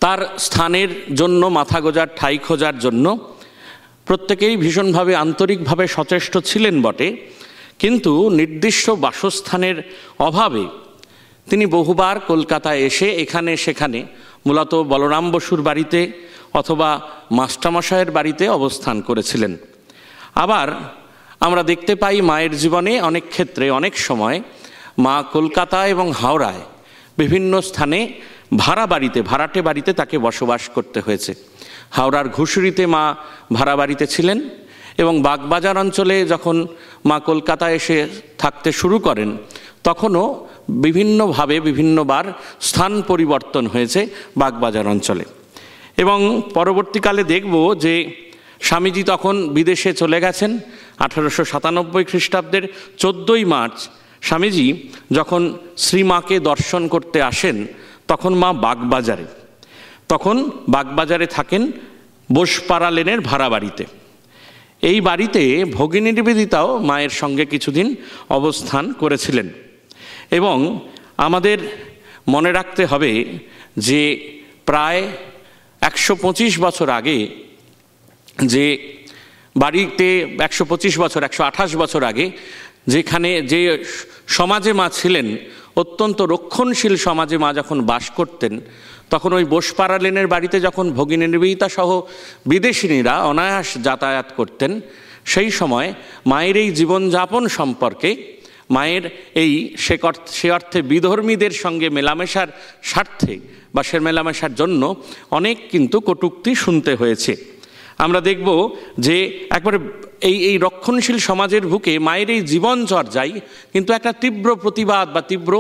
তার স্থানের জন্য, মাথা গোজার ঠাঁই খোঁজার জন্য প্রত্যেকেই ভীষণভাবে আন্তরিকভাবে সচেষ্ট ছিলেন বটে, কিন্তু নির্দিষ্ট বাসস্থানের অভাবে তিনি বহুবার কলকাতায় এসে এখানে সেখানে, মূলত বলরাম বসুর বাড়িতে অথবা মাস্টারমশায়ের বাড়িতে অবস্থান করেছিলেন। আবার আমরা দেখতে পাই মায়ের জীবনে অনেক ক্ষেত্রে, অনেক সময় মা কলকাতা এবং হাওড়ায় বিভিন্ন স্থানে ভাড়াটে বাড়িতে তাকে বসবাস করতে হয়েছে। হাওড়ার ঘুষুরিতে মা ভাড়া বাড়িতে ছিলেন, এবং বাগবাজার অঞ্চলে যখন মা কলকাতায় এসে থাকতে শুরু করেন তখনও বিভিন্নবার স্থান পরিবর্তন হয়েছে বাগবাজার অঞ্চলে। এবং পরবর্তীকালে দেখব যে স্বামীজি তখন বিদেশে চলে গেছেন। 1897 খ্রিস্টাব্দের 14ই মার্চ স্বামীজি যখন শ্রীমাকে দর্শন করতে আসেন তখন মা বাগবাজারে থাকেন বোসপাড়া লেনের ভাড়া বাড়িতে। এই বাড়িতে ভগিনী নিবেদিতাও মায়ের সঙ্গে কিছুদিন অবস্থান করেছিলেন। এবং আমাদের মনে রাখতে হবে যে প্রায় 125 বছর আগে যে বাড়িতে, 128 বছর আগে যেখানে যে সমাজে মা ছিলেন, অত্যন্ত রক্ষণশীল সমাজে মা যখন বাস করতেন, তখন ওই বোসপাড়া লেনের বাড়িতে যখন ভগিনী নিবেদিতা সহ বিদেশিনীরা অনায়াস যাতায়াত করতেন, সেই সময় মায়ের এই জীবনযাপন সম্পর্কে, মায়ের এই সে অর্থে বিধর্মীদের সঙ্গে মেলামেশার স্বার্থে বা সে মেলামেশার জন্য অনেক কিন্তু কটূক্তি শুনতে হয়েছে। আমরা দেখব যে একবারে এই রক্ষণশীল সমাজের বুকে মায়ের এই জীবনচর্যাই কিন্তু একটা তীব্র প্রতিবাদ বা তীব্র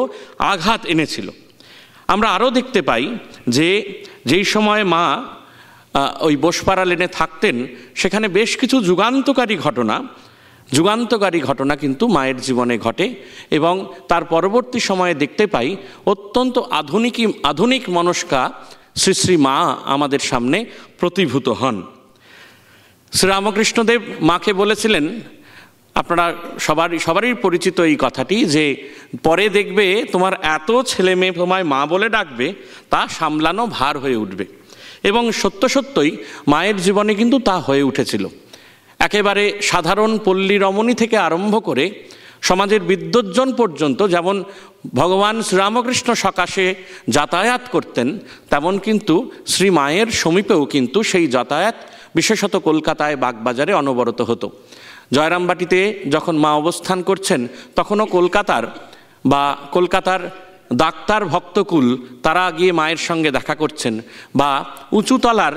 আঘাত এনেছিল। আমরা আরও দেখতে পাই যে যেই সময় মা ওই বোসপাড়া লেনে থাকতেন, সেখানে বেশ কিছু যুগান্তকারী ঘটনা কিন্তু মায়ের জীবনে ঘটে, এবং তার পরবর্তী সময়ে দেখতে পাই অত্যন্ত আধুনিক মনস্কা শ্রী শ্রী মা আমাদের সামনে প্রতিভূত হন। শ্রীরামকৃষ্ণদেব মাকে বলেছিলেন, আপনারা সবারই পরিচিত এই কথাটি, যে পরে দেখবে তোমার এত ছেলে মেয়ে তোমায় মা বলে ডাকবে, তা সামলানো ভার হয়ে উঠবে। এবং সত্যই মায়ের জীবনে কিন্তু তা হয়ে উঠেছিল। একেবারে সাধারণ পল্লী রমণী থেকে আরম্ভ করে সমাজের বিদ্বজ্জন পর্যন্ত যেমন ভগবান শ্রীরামকৃষ্ণ সকাশে যাতায়াত করতেন, তেমন কিন্তু শ্রী মায়ের সমীপেও কিন্তু সেই যাতায়াত বিশেষত কলকাতায় বাগবাজারে অনবরত হতো। জয়রামবাটিতে যখন মা অবস্থান করছেন, তখনও কলকাতার ডাক্তার ভক্তকুল তারা গিয়ে মায়ের সঙ্গে দেখা করছেন, বা উঁচুতলার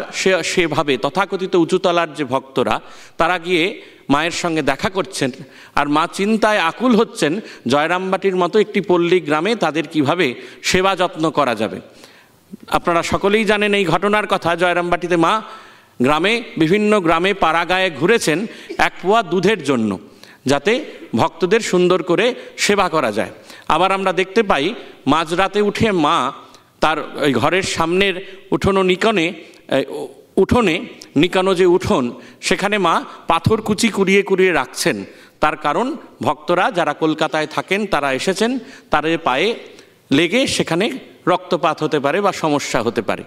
সেভাবে তথাকথিত উঁচুতলার যে ভক্তরা তারা গিয়ে মায়ের সঙ্গে দেখা করছেন, আর মা চিন্তায় আকুল হচ্ছেন জয়রামবাটির মতো একটি পল্লী গ্রামে তাদের কিভাবে সেবা যত্ন করা যাবে। আপনারা সকলেই জানেন এই ঘটনার কথা। জয়রামবাটিতে মা বিভিন্ন গ্রামে পাড়াগায়ে ঘুরেছেন এক পোয়া দুধের জন্য, যাতে ভক্তদের সুন্দর করে সেবা করা যায়। আবার আমরা দেখতে পাই মাঝরাতে উঠে মা তার ওই ঘরের সামনের উঠোনে নিকানো যে উঠোন, সেখানে মা পাথর কুড়িয়ে রাখছেন। তার কারণ ভক্তরা যারা কলকাতায় থাকেন তারা এসেছেন, তাদের পায়ে লেগে সেখানে রক্তপাত হতে পারে বা সমস্যা হতে পারে।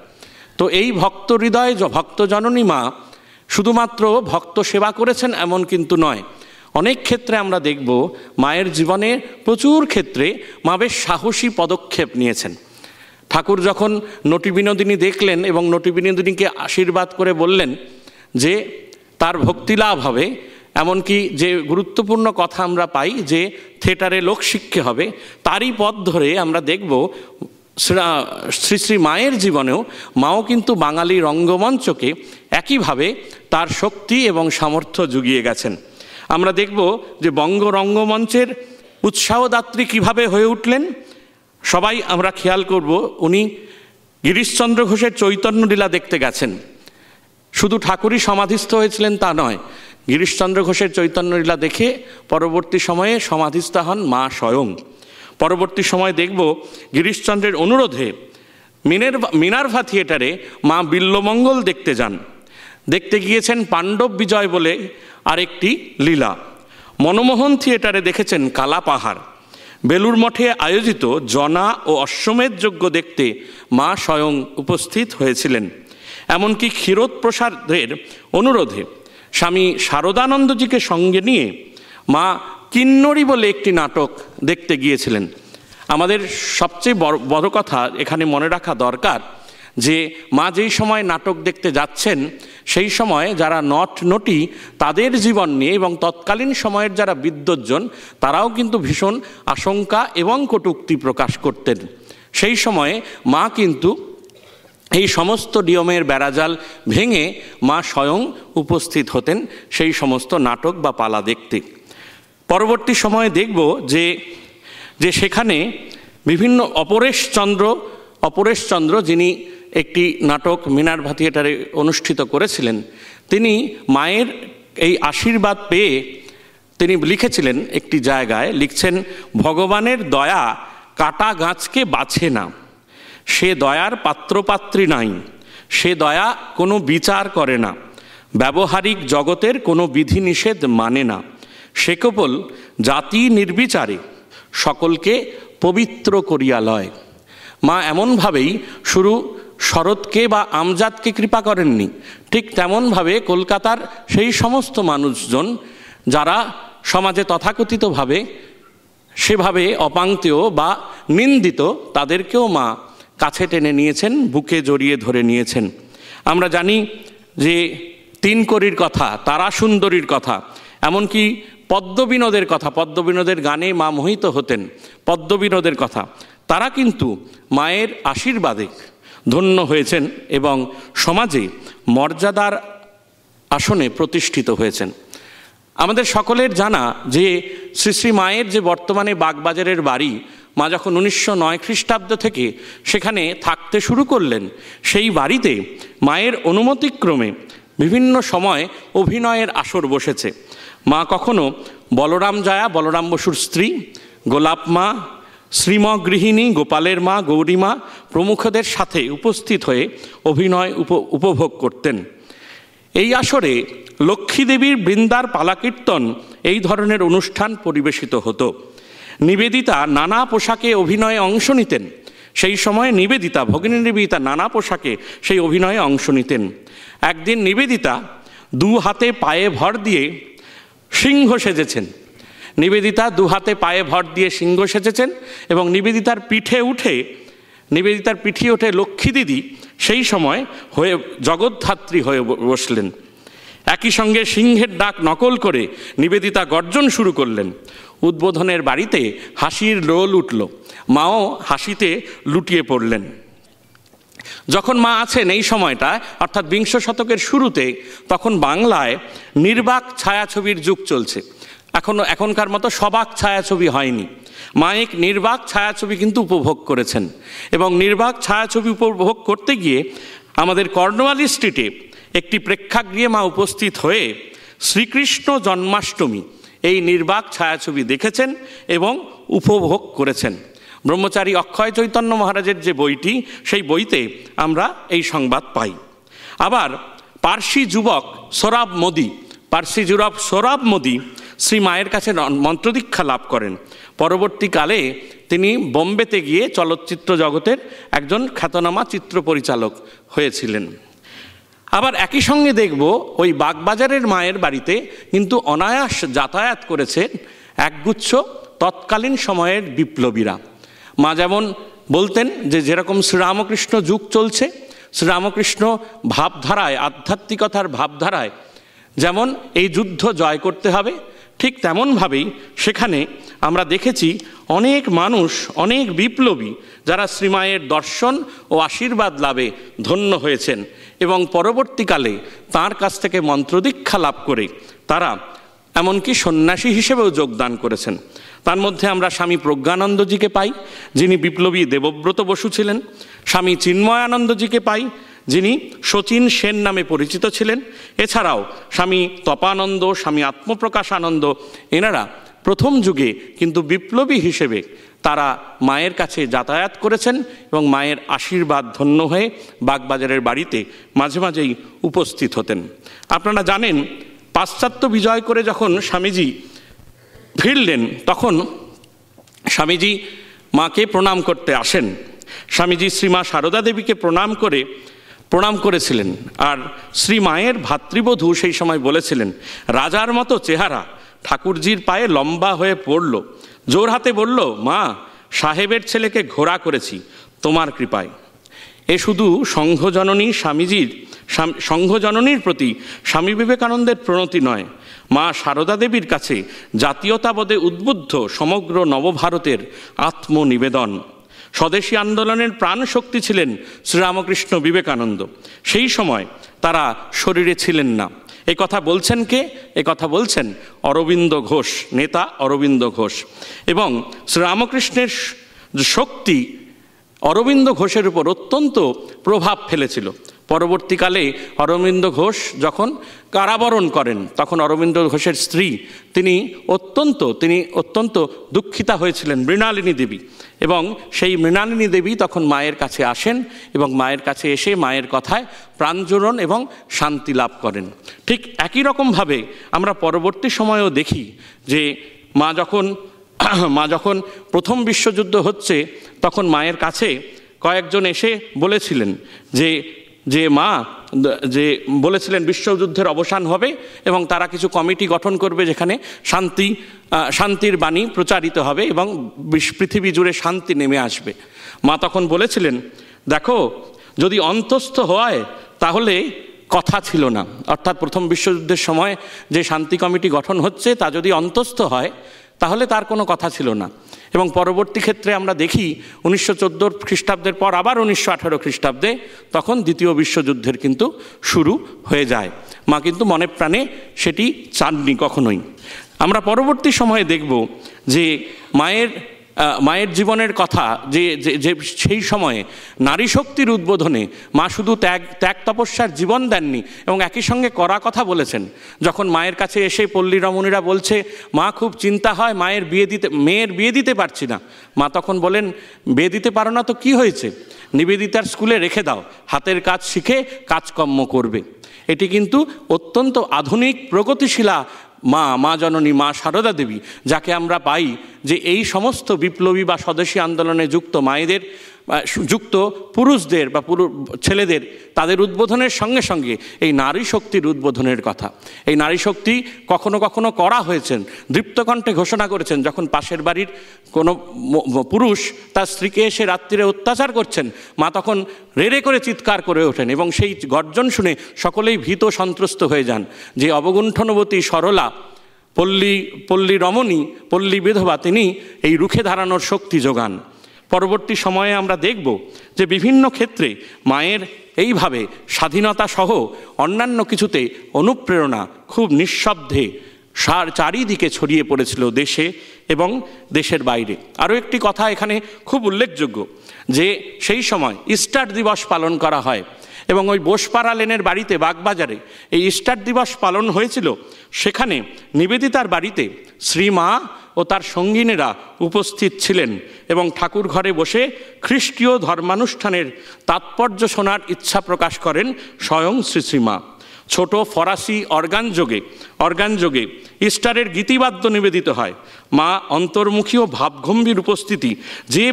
তো এই ভক্ত হৃদয় ভক্ত জননী মা শুধুমাত্র ভক্ত সেবা করেছেন এমন কিন্তু নয়। অনেক ক্ষেত্রে আমরা দেখব মায়ের জীবনে প্রচুর ক্ষেত্রে মা বেশ সাহসী পদক্ষেপ নিয়েছেন। ঠাকুর যখন নটি বিনোদিনী দেখলেন এবং নটি বিনোদিনীকে আশীর্বাদ করে বললেন যে তার ভক্তি লাভ হবে, এমনকি যে গুরুত্বপূর্ণ কথা আমরা পাই যে থিয়েটারে লোকশিক্ষা হবে, তারই পথ ধরে আমরা দেখব শ্রী শ্রী মায়ের জীবনেও মাও কিন্তু বাঙালি রঙ্গমঞ্চকে একইভাবে তার শক্তি এবং সামর্থ্য জুগিয়ে গেছেন। আমরা দেখব যে বঙ্গ রঙ্গমঞ্চের উৎসাহদাত্রী কিভাবে হয়ে উঠলেন। সবাই আমরা খেয়াল করব, উনি গিরিশচন্দ্র ঘোষের চৈতন্য লীলা দেখতে গেছেন। শুধু ঠাকুরই সমাধিস্থ হয়েছিলেন তা নয়, গিরিশচন্দ্র ঘোষের চৈতন্য লীলা দেখে পরবর্তী সময়ে সমাধিস্থ হন মা স্বয়ং। পরবর্তী সময় দেখব গিরিশচন্দ্রের অনুরোধে মিনার্ভা থিয়েটারে মা বিল্বমঙ্গল দেখতে যান। দেখতে গিয়েছেন পাণ্ডব বিজয় বলে আরেকটি লীলা। মনমোহন থিয়েটারে দেখেছেন কালা পাহাড়। বেলুড় মঠে আয়োজিত জনা ও অশ্বমেধ যজ্ঞ দেখতে মা স্বয়ং উপস্থিত হয়েছিলেন। এমনকি ক্ষীরোদপ্রসাদের অনুরোধে স্বামী শারদানন্দজিকে সঙ্গে নিয়ে মা কিন্নরী বলে একটি নাটক দেখতে গিয়েছিলেন। আমাদের সবচেয়ে বড় কথা এখানে মনে রাখা দরকার যে মা যেই সময় নাটক দেখতে যাচ্ছেন সেই সময় যারা নটি তাদের জীবন নিয়ে এবং তৎকালীন সময়ের যারা বিদ্বজ্জন তারাও কিন্তু ভীষণ আশঙ্কা এবং কটূক্তি প্রকাশ করতেন। সেই সময়ে মা কিন্তু এই সমস্ত নিয়মের বেড়াজাল ভেঙে মা স্বয়ং উপস্থিত হতেন সেই সমস্ত নাটক বা পালা দেখতে। পরবর্তী সময়ে দেখব যে সেখানে বিভিন্ন অপরেশচন্দ্র যিনি একটি নাটক মিনার্ভা থিয়েটারে অনুষ্ঠিত করেছিলেন, তিনি মায়ের এই আশীর্বাদ পেয়ে তিনি লিখেছিলেন, একটি জায়গায় লিখছেন, ভগবানের দয়া কাটা গাছকে বাছে না, সে দয়ার পাত্রপাত্রী নাই, সে দয়া কোনো বিচার করে না, ব্যবহারিক জগতের কোনো বিধিনিষেধ মানে না, সে কেবল জাতি নির্বিচারে সকলকে পবিত্র করিয়া লয়। মা এমনভাবেই শুরু শরৎকে বা আমজাদকে কৃপা করেননি, ঠিক তেমনভাবে কলকাতার সেই সমস্ত মানুষজন যারা সমাজে তথাকথিতভাবে সেভাবে অপাঙ্ক্তেয় বা নিন্দিত তাদেরকেও মা কাছে টেনে নিয়েছেন, বুকে জড়িয়ে ধরে নিয়েছেন। আমরা জানি যে তিনকড়ির কথা, তারা সুন্দরীর কথা, এমনকি পদ্মবিনোদের কথা, পদ্মবিনোদের গানে মা মোহিত হতেন, পদ্মবিনোদের কথা, তারা কিন্তু মায়ের আশীর্বাদে ধন্য হয়েছেন এবং সমাজে মর্যাদার আসনে প্রতিষ্ঠিত হয়েছেন। আমাদের সকলের জানা যে শ্রী শ্রী মায়ের যে বর্তমানে বাগবাজারের বাড়ি, মা যখন 1909 খ্রিস্টাব্দ থেকে সেখানে থাকতে শুরু করলেন, সেই বাড়িতে মায়ের অনুমতিক্রমে বিভিন্ন সময় অভিনয়ের আসর বসেছে। মা কখনো বলরাম জায়া, বলরাম বসুর স্ত্রী, গোলাপ মা, শ্রীমগৃহিণী, গোপালের মা, গৌরীমা প্রমুখদের সাথে উপস্থিত হয়ে অভিনয় উপভোগ করতেন। এই আসরে লক্ষ্মী দেবীর বৃন্দার পালাকীর্তন এই ধরনের অনুষ্ঠান পরিবেশিত হতো। নিবেদিতা নানা পোশাকে অভিনয়ে অংশ নিতেন। সেই সময় নিবেদিতা, ভগিনী নিবেদিতা নানা পোশাকে সেই অভিনয়ে অংশ নিতেন। একদিন নিবেদিতা দু হাতে পায়ে ভর দিয়ে সিংহ সেজেছেন। নিবেদিতা দু হাতে পায়ে ভর দিয়ে সিংহ সেজেছেন এবং নিবেদিতার পিঠে উঠে লক্ষ্মী দিদি সেই সময় হয়ে জগদ্ধাত্রী হয়ে বসলেন। একই সঙ্গে সিংহের ডাক নকল করে নিবেদিতা গর্জন শুরু করলেন। উদ্বোধনের বাড়িতে হাসির রোল উঠল, মাও হাসিতে লুটিয়ে পড়লেন। যখন মা আছেন এই সময়টা, অর্থাৎ 20 শতকের শুরুতে, তখন বাংলায় নির্বাক ছায়াছবির যুগ চলছে। এখনকার মতো সবাক ছায়াছবি হয়নি। মা এক নির্বাক ছায়াছবি কিন্তু উপভোগ করেছেন এবং নির্বাক ছায়াছবি উপভোগ করতে গিয়ে আমাদের কর্নওয়ালি স্ট্রিটে একটি প্রেক্ষাগৃহে মা উপস্থিত হয়ে শ্রীকৃষ্ণ জন্মাষ্টমী এই নির্বাক ছায়াছবি দেখেছেন এবং উপভোগ করেছেন। ব্রহ্মচারী অক্ষয় চৈতন্য মহারাজের যে বইটি, সেই বইতে আমরা এই সংবাদ পাই। আবার পার্সি যুবক সোরাব মোদি শ্রী মায়ের কাছে মন্ত্রদীক্ষা লাভ করেন। পরবর্তীকালে তিনি বোম্বেতে গিয়ে চলচ্চিত্র জগতের একজন খ্যাতনামা চিত্র পরিচালক হয়েছিলেন। আবার একই সঙ্গে দেখব ওই বাগবাজারের মায়ের বাড়িতে কিন্তু অনায়াস যাতায়াত করেছে একগুচ্ছ তৎকালীন সময়ের বিপ্লবীরা। মা যেমন বলতেন যে যেরকম শ্রীরামকৃষ্ণ যুগ চলছে, শ্রীরামকৃষ্ণ ভাবধারায়, আধ্যাত্মিকতার ভাবধারায় যেমন এই যুদ্ধ জয় করতে হবে, ঠিক তেমনভাবেই সেখানে আমরা দেখেছি অনেক মানুষ, অনেক বিপ্লবী যারা শ্রীমায়ের দর্শন ও আশীর্বাদ লাভে ধন্য হয়েছেন এবং পরবর্তীকালে তাঁর কাছ থেকে মন্ত্রদীক্ষা লাভ করে তারা এমনকি সন্ন্যাসী হিসেবেও যোগদান করেছেন। তার মধ্যে আমরা স্বামী প্রজ্ঞানন্দজিকে পাই, যিনি বিপ্লবী দেবব্রত বসু ছিলেন। স্বামী চিন্ময়ানন্দজিকে পাই, যিনি শচীন সেন নামে পরিচিত ছিলেন। এছাড়াও স্বামী তপানন্দ, স্বামী আত্মপ্রকাশানন্দ, এনারা প্রথম যুগে কিন্তু বিপ্লবী হিসেবে তারা মায়ের কাছে যাতায়াত করেছেন এবং মায়ের আশীর্বাদ ধন্য হয়ে বাগবাজারের বাড়িতে মাঝে মাঝেই উপস্থিত হতেন। আপনারা জানেন, পাশ্চাত্য বিজয় করে যখন স্বামীজি ফিরলেন, তখন স্বামীজি মাকে প্রণাম করতে আসেন। স্বামীজি শ্রীমা সারদা দেবীকে প্রণাম করেছিলেন। আর শ্রী মায়ের ভাতৃবধূ সেই সময় বলেছিলেন, রাজার মতো চেহারা ঠাকুরজির পায়ে লম্বা হয়ে পড়ল, জোর হাতে বলল, মা, সাহেবের ছেলেকে ঘোড়া করেছি তোমার কৃপায়। এ শুধু সংঘজননীর প্রতি স্বামী বিবেকানন্দের প্রণতি নয়, মা সারদা দেবীর কাছে জাতীয়তাবোধে উদ্বুদ্ধ সমগ্র নবভারতের আত্মনিবেদন। স্বদেশী আন্দোলনের প্রাণ শক্তি ছিলেন শ্রীরামকৃষ্ণ বিবেকানন্দ। সেই সময় তারা শরীরে ছিলেন না। এ কথা বলছেন কে? এ কথা বলছেন অরবিন্দ ঘোষ, নেতা অরবিন্দ ঘোষ। এবং শ্রীরামকৃষ্ণের শক্তি অরবিন্দ ঘোষের উপর অত্যন্ত প্রভাব ফেলেছিল। পরবর্তীকালে অরবিন্দ ঘোষ যখন কারাবরণ করেন, তখন অরবিন্দ ঘোষের স্ত্রী তিনি অত্যন্ত দুঃখিতা হয়েছিলেন, মৃণালিনী দেবী। এবং সেই মৃণালিনী দেবী তখন মায়ের কাছে আসেন এবং মায়ের কাছে এসে মায়ের কথায় প্রাণজোড়ন এবং শান্তি লাভ করেন। ঠিক একই রকমভাবে আমরা পরবর্তী সময়েও দেখি যে মা যখন প্রথম বিশ্বযুদ্ধ হচ্ছে, তখন মায়ের কাছে কয়েকজন এসে বলেছিলেন যে বলেছিলেন বিশ্বযুদ্ধের অবসান হবে এবং তারা কিছু কমিটি গঠন করবে যেখানে শান্তির বাণী প্রচারিত হবে এবং পৃথিবী জুড়ে শান্তি নেমে আসবে। মা তখন বলেছিলেন, দেখো, যদি অন্তস্থ হয় তাহলে কথা ছিল না। অর্থাৎ প্রথম বিশ্বযুদ্ধের সময় যে শান্তি কমিটি গঠন হচ্ছে তা যদি অন্তস্থ হয় তাহলে তার কোনো কথা ছিল না। এবং পরবর্তী ক্ষেত্রে আমরা দেখি 1914 খ্রিস্টাব্দের পর আবার 1918 খ্রিস্টাব্দে তখন দ্বিতীয় বিশ্বযুদ্ধের কিন্তু শুরু হয়ে যায়। মা কিন্তু মনে প্রাণে সেটি চাননি কখনোই। আমরা পরবর্তী সময়ে দেখব যে মায়ের জীবনের কথা, যে সেই সময়ে নারী শক্তির উদ্বোধনে মা শুধু ত্যাগ তপস্যার জীবন দেননি এবং একই সঙ্গে করা কথা বলেছেন। যখন মায়ের কাছে এসে পল্লী রমণীরা বলছে, মা খুব চিন্তা হয়, মেয়ের বিয়ে দিতে পারছি না, মা তখন বলেন, বিয়ে দিতে পারো না তো কি হয়েছে, নিবেদিতার স্কুলে রেখে দাও, হাতের কাজ শিখে কাজকর্ম করবে। এটি কিন্তু অত্যন্ত আধুনিক প্রগতিশীলা মা জননী মা সারদা দেবী, যাকে আমরা পাই যে এই সমস্ত বিপ্লবী বা স্বদেশী আন্দোলনে যুক্ত পুরুষদের বা ছেলেদের তাদের উদ্বোধনের সঙ্গে সঙ্গে এই নারী শক্তির উদ্বোধনের কথা। এই নারী শক্তি কখনো কখনো করা হয়েছেন, দীপ্তকণ্ঠে ঘোষণা করেছেন। যখন পাশের বাড়ির কোনো পুরুষ তার স্ত্রীকে এসে রাত্রিরে অত্যাচার করছেন, মা তখন রেড়ে করে চিৎকার করে ওঠেন এবং সেই গর্জন শুনে সকলেই ভীত সন্ত্রস্ত হয়ে যান যে অবগুণ্ঠনবতী সরলা পল্লী রমণী, পল্লী বিধবা, তিনি এই রুখে দাঁড়ানোর শক্তি যোগান। পরবর্তী সময়ে আমরা দেখব যে বিভিন্ন ক্ষেত্রে মায়ের এইভাবে স্বাধীনতা সহ অন্যান্য কিছুতে অনুপ্রেরণা খুব নিঃশব্দে চারিদিকে ছড়িয়ে পড়েছিল দেশে এবং দেশের বাইরে। আরও একটি কথা এখানে খুব উল্লেখযোগ্য যে সেই সময় ইস্টার দিবস পালন করা হয় এবং ওই বোসপাড়া লেনের বাড়িতে বাগবাজারে এই ইস্টার দিবস পালন হয়েছিল। সেখানে নিবেদিতার বাড়িতে শ্রীমা ও তার সঙ্গিনীরা উপস্থিত ছিলেন এবং ঠাকুর ঘরে বসে খ্রিস্টীয় ধর্মানুষ্ঠানের তাৎপর্য শোনার ইচ্ছা প্রকাশ করেন স্বয়ং শ্রীমা। ছোট ফরাসি অর্গানযোগে ইস্টারের গীতিবাদ্য নিবেদিত হয়। মা অন্তর্মুখী ও ভাবগম্ভীর উপস্থিতি যে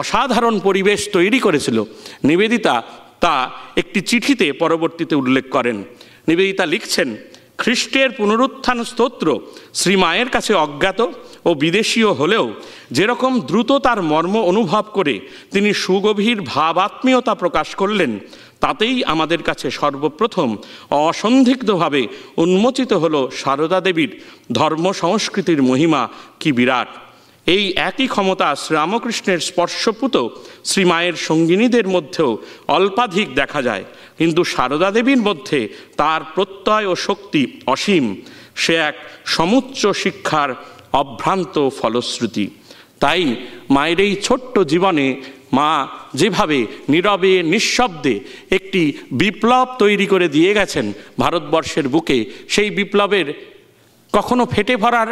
অসাধারণ পরিবেশ তৈরি করেছিল, নিবেদিতা তা একটি চিঠিতে পরবর্তীতে উল্লেখ করেন। নিবেদিতা লিখছেন, খ্রিস্টের পুনরুত্থান স্তোত্র শ্রীমায়ের কাছে অজ্ঞাত ও বিদেশীয় হলেও যেরকম দ্রুত তার মর্ম অনুভব করে তিনি সুগভীর ভাবাত্মীয়তা প্রকাশ করলেন, তাতেই আমাদের কাছে সর্বপ্রথম অসন্দিগ্ধভাবে উন্মোচিত হল সারদা দেবীর ধর্ম সংস্কৃতির মহিমা কি বিরাট। এই একই ক্ষমতা শ্রীরামকৃষ্ণের স্পর্শপুত শ্রীমায়ের সঙ্গিনীদের মধ্যেও অল্পাধিক দেখা যায়, কিন্তু সারদা দেবীর মধ্যে তার প্রত্যয় ও শক্তি অসীম। সে এক সমুচ্চ শিক্ষার অভ্রান্ত ফলশ্রুতি। তাই মায়ের এই ছোট্ট জীবনে মা যেভাবে নীরবে নিঃশব্দে একটি বিপ্লব তৈরি করে দিয়ে গেছেন ভারতবর্ষের বুকে, সেই বিপ্লবের কখনো ফেটে পড়ার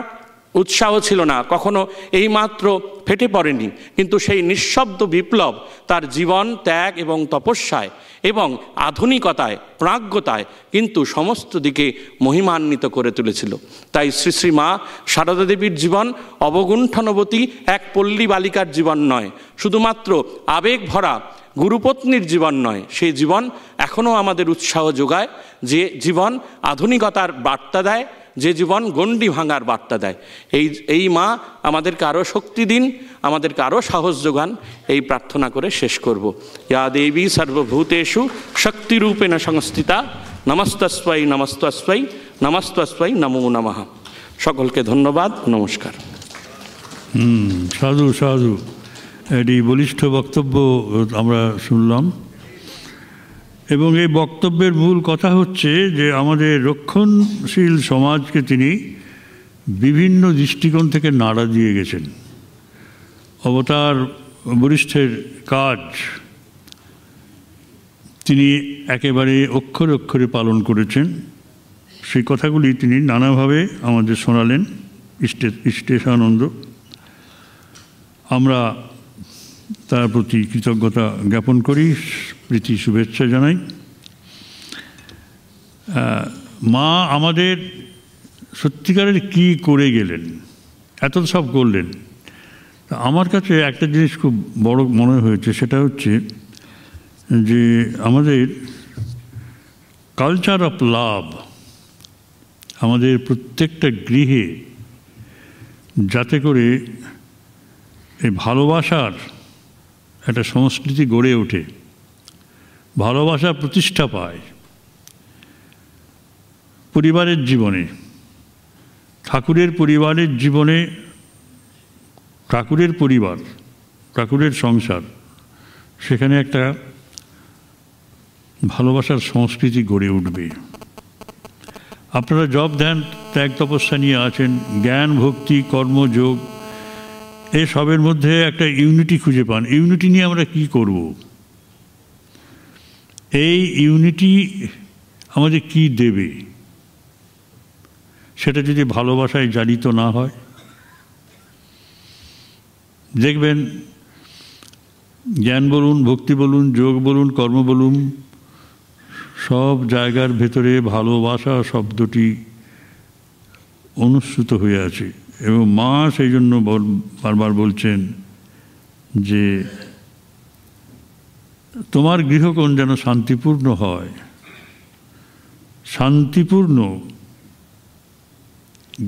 উৎসাহ ছিল না, কখনো এইমাত্র ফেটে পড়েনি, কিন্তু সেই নিঃশব্দ বিপ্লব তার জীবন ত্যাগ এবং তপস্যায় এবং আধুনিকতায়, প্রাজ্ঞতায় কিন্তু সমস্ত দিকে মহিমান্বিত করে তুলেছিল। তাই শ্রী শ্রী মা সারদা দেবীর জীবন অবগুণ্ঠনবতী এক পল্লী বালিকার জীবন নয়, শুধুমাত্র আবেগ ভরা গুরুপত্নীর জীবন নয়, সেই জীবন এখনও আমাদের উৎসাহ যোগায়, যে জীবন আধুনিকতার বার্তা দেয়, যে জীবন গণ্ডি ভাঙার বার্তা দেয়। এই মা আমাদেরকে আরও শক্তি দিন, আমাদেরকে আরও সাহস যোগান, এই প্রার্থনা করে শেষ করব। ইয়া দেবী সর্বভূতেষু শক্তিরূপেণ সংস্থিতা নমস্তস্मै নমস্তস্मै নমস্তস্मै নমো নমঃ। সকলকে ধন্যবাদ, নমস্কার। সাধু সাধু, এটি বলিষ্ঠ বক্তব্য আমরা শুনলাম, এবং এই বক্তব্যের মূল কথা হচ্ছে যে আমাদের রক্ষণশীল সমাজকে তিনি বিভিন্ন দৃষ্টিকোণ থেকে নাড়া দিয়ে গেছেন। অবতার বরিষ্ঠের কাজ তিনি একেবারে অক্ষরে অক্ষরে পালন করেছেন। সেই কথাগুলি তিনি নানাভাবে আমাদের শোনালেন ইষ্টেশানন্দ। আমরা তার প্রতি কৃতজ্ঞতা জ্ঞাপন করি, প্রীতি শুভেচ্ছা জানাই। মা আমাদের সত্যিকারের কি করে গেলেন, এত সব করলেন। আমার কাছে একটা জিনিস খুব বড় মনে হয়েছে, সেটা হচ্ছে যে আমাদের কালচার অফ লাভ, আমাদের প্রত্যেকটা গৃহে যাতে করে এই ভালোবাসার একটা সংস্কৃতি গড়ে ওঠে, ভালোবাসা প্রতিষ্ঠা পায় পরিবারের জীবনে, ঠাকুরের পরিবারের জীবনে, ঠাকুরের পরিবার, ঠাকুরের সংসার, সেখানে একটা ভালোবাসার সংস্কৃতি গড়ে উঠবে। আপনারা জপ ধ্যান ত্যাগ তপস্যা নিয়ে আছেন, জ্ঞান ভক্তি কর্মযোগ, এসবের মধ্যে একটা ইউনিটি খুঁজে পান। ইউনিটি নিয়ে আমরা কি করব? এই ইউনিটি আমাদের কি দেবে? সেটা যদি ভালোবাসায় জানিত না হয়, দেখবেন জ্ঞান বলুন, ভক্তি বলুন, যোগ বলুন, কর্ম বলুন, সব জায়গার ভেতরে ভালোবাসা শব্দটি অনুস্যূত হয়ে আছে। এবং মা সেই জন্য বারবার বলছেন যে তোমার গৃহকোণ যেন শান্তিপূর্ণ হয়, শান্তিপূর্ণ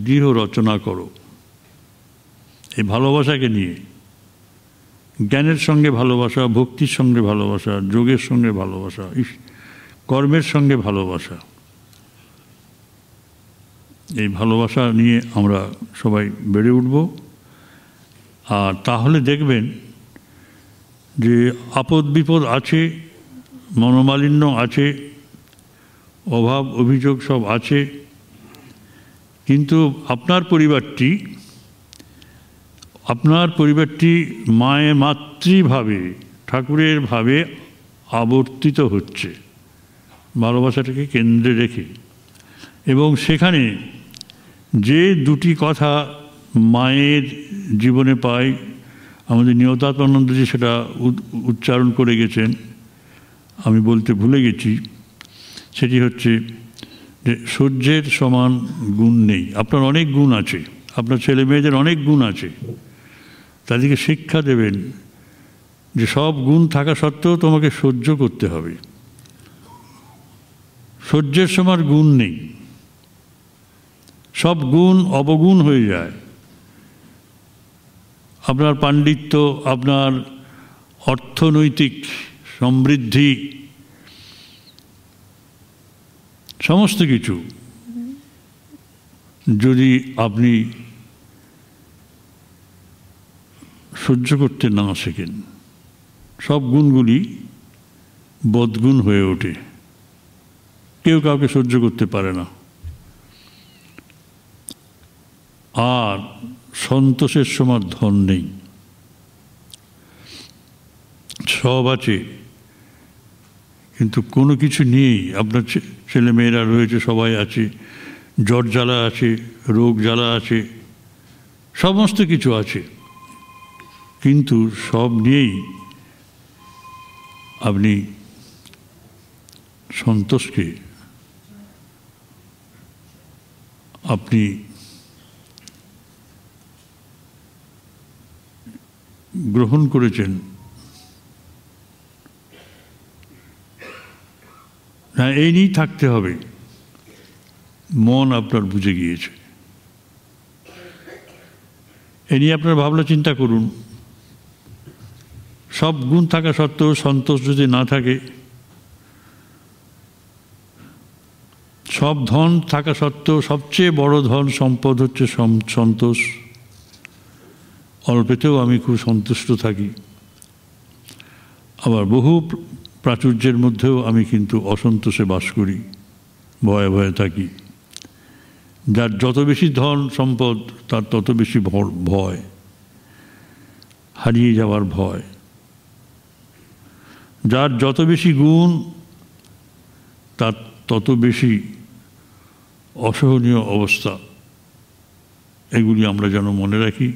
গৃহ রচনা করো। এই ভালোবাসাকে নিয়ে, জ্ঞানের সঙ্গে ভালোবাসা, ভক্তির সঙ্গে ভালোবাসা, যোগের সঙ্গে ভালোবাসা, কর্মের সঙ্গে ভালোবাসা, এই ভালোবাসা নিয়ে আমরা সবাই বেড়ে উঠব। আর তাহলে দেখবেন যে আপদ বিপদ আছে, মনোমালিন্য আছে, অভাব অভিযোগ সব আছে, কিন্তু আপনার পরিবারটি মায়ের মাতৃভাবে, ঠাকুরের ভাবে আবর্তিত হচ্ছে, ভালোবাসাটাকে কেন্দ্রে রেখে। এবং সেখানে যে দুটি কথা মায়ের জীবনে পাই, আমাদের নিয়তাত্মানন্দজি সেটা উচ্চারণ করে গেছেন, আমি বলতে ভুলে গেছি। সেটি হচ্ছে যে সূর্যের সমান গুণ নেই। আপনার অনেক গুণ আছে, আপনার ছেলে মেয়েদের অনেক গুণ আছে, তাদেরকে শিক্ষা দেবেন যে সব গুণ থাকা সত্ত্বেও তোমাকে সহ্য করতে হবে। সূর্যের সমান গুণ নেই, সব গুণ অবগুণ হয়ে যায়। আপনার পাণ্ডিত্য, আপনার অর্থনৈতিক সমৃদ্ধি, সমস্ত কিছু যদি আপনি সহ্য করতে না শেখেন, সব গুণগুলি বদগুণ হয়ে ওঠে, কেউ কাউকে সহ্য করতে পারে না। আর সন্তোষের সমান ধন নেই। সব আছে কিন্তু কোনো কিছু নেই। আপনার ছেলে মেয়েরা রয়েছে, সবাই আছে, জ্বর জ্বালা আছে, রোগ জ্বালা আছে, সমস্ত কিছু আছে, কিন্তু সব নিয়েই আপনি সন্তোষকে আপনি গ্রহণ করেছেন। হ্যাঁ, এই নিয়েই থাকতে হবে, মন আপনার বুঝে গিয়েছে। এ নিয়ে আপনার ভাবনা চিন্তা করুন। সব গুণ থাকা সত্ত্বেও সন্তোষ যদি না থাকে, সব ধন থাকা সত্ত্বেও সবচেয়ে বড় ধন সম্পদ হচ্ছে সন্তোষ। অল্পেতেও আমি খুব সন্তুষ্ট থাকি, আবার বহু প্রাচুর্যের মধ্যেও আমি কিন্তু অসন্তোষে বাস করি, ভয়ে ভয়ে থাকি। যার যত বেশি ধন সম্পদ তার তত বেশি ভয়, হারিয়ে যাওয়ার ভয়। যার যত বেশি গুণ তার তত বেশি অসহনীয় অবস্থা। এগুলি আমরা যেন মনে রাখি।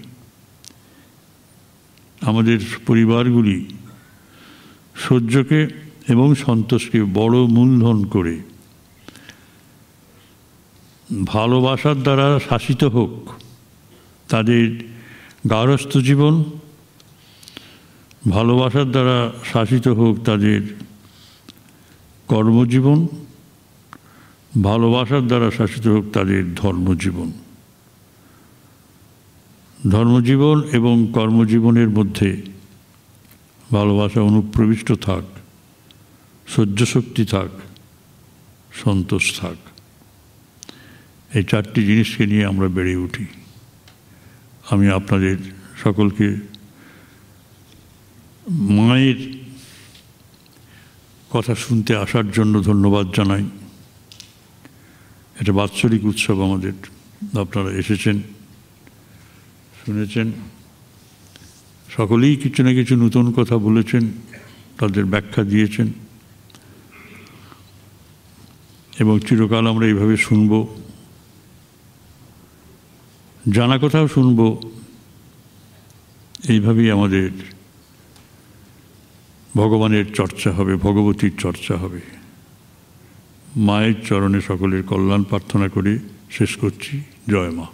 আমাদের পরিবারগুলি সহ্যকে এবং সন্তোষকে বড় মূলধন করে ভালোবাসার দ্বারা শাসিত হোক তাদের গার্হস্থ্য জীবন, ভালোবাসার দ্বারা শাসিত হোক তাদের কর্মজীবন, ভালোবাসার দ্বারা শাসিত হোক তাদের ধর্মজীবন। ধর্মজীবন এবং কর্মজীবনের মধ্যে ভালোবাসা অনুপ্রবিষ্ট থাক, সহ্য শক্তি থাক, সন্তোষ থাক। এই চারটি জিনিসকে নিয়ে আমরা বেড়ে উঠি। আমি আপনাদের সকলকে মায়ের কথা শুনতে আসার জন্য ধন্যবাদ জানাই। এটা বাৎসরিক উৎসব আমাদের, আপনারা এসেছেন, শুনেছেন, সকলেই কিছু না কিছু নতুন কথা বলেছেন, তাদের ব্যাখ্যা দিয়েছেন, এবং চিরকাল আমরা এইভাবে শুনব, জানা কথাও শুনব। এইভাবেই আমাদের ভগবানের চর্চা হবে, ভগবতীর চর্চা হবে। মায়ের চরণে সকলের কল্যাণ প্রার্থনা করে শেষ করছি। জয় মা।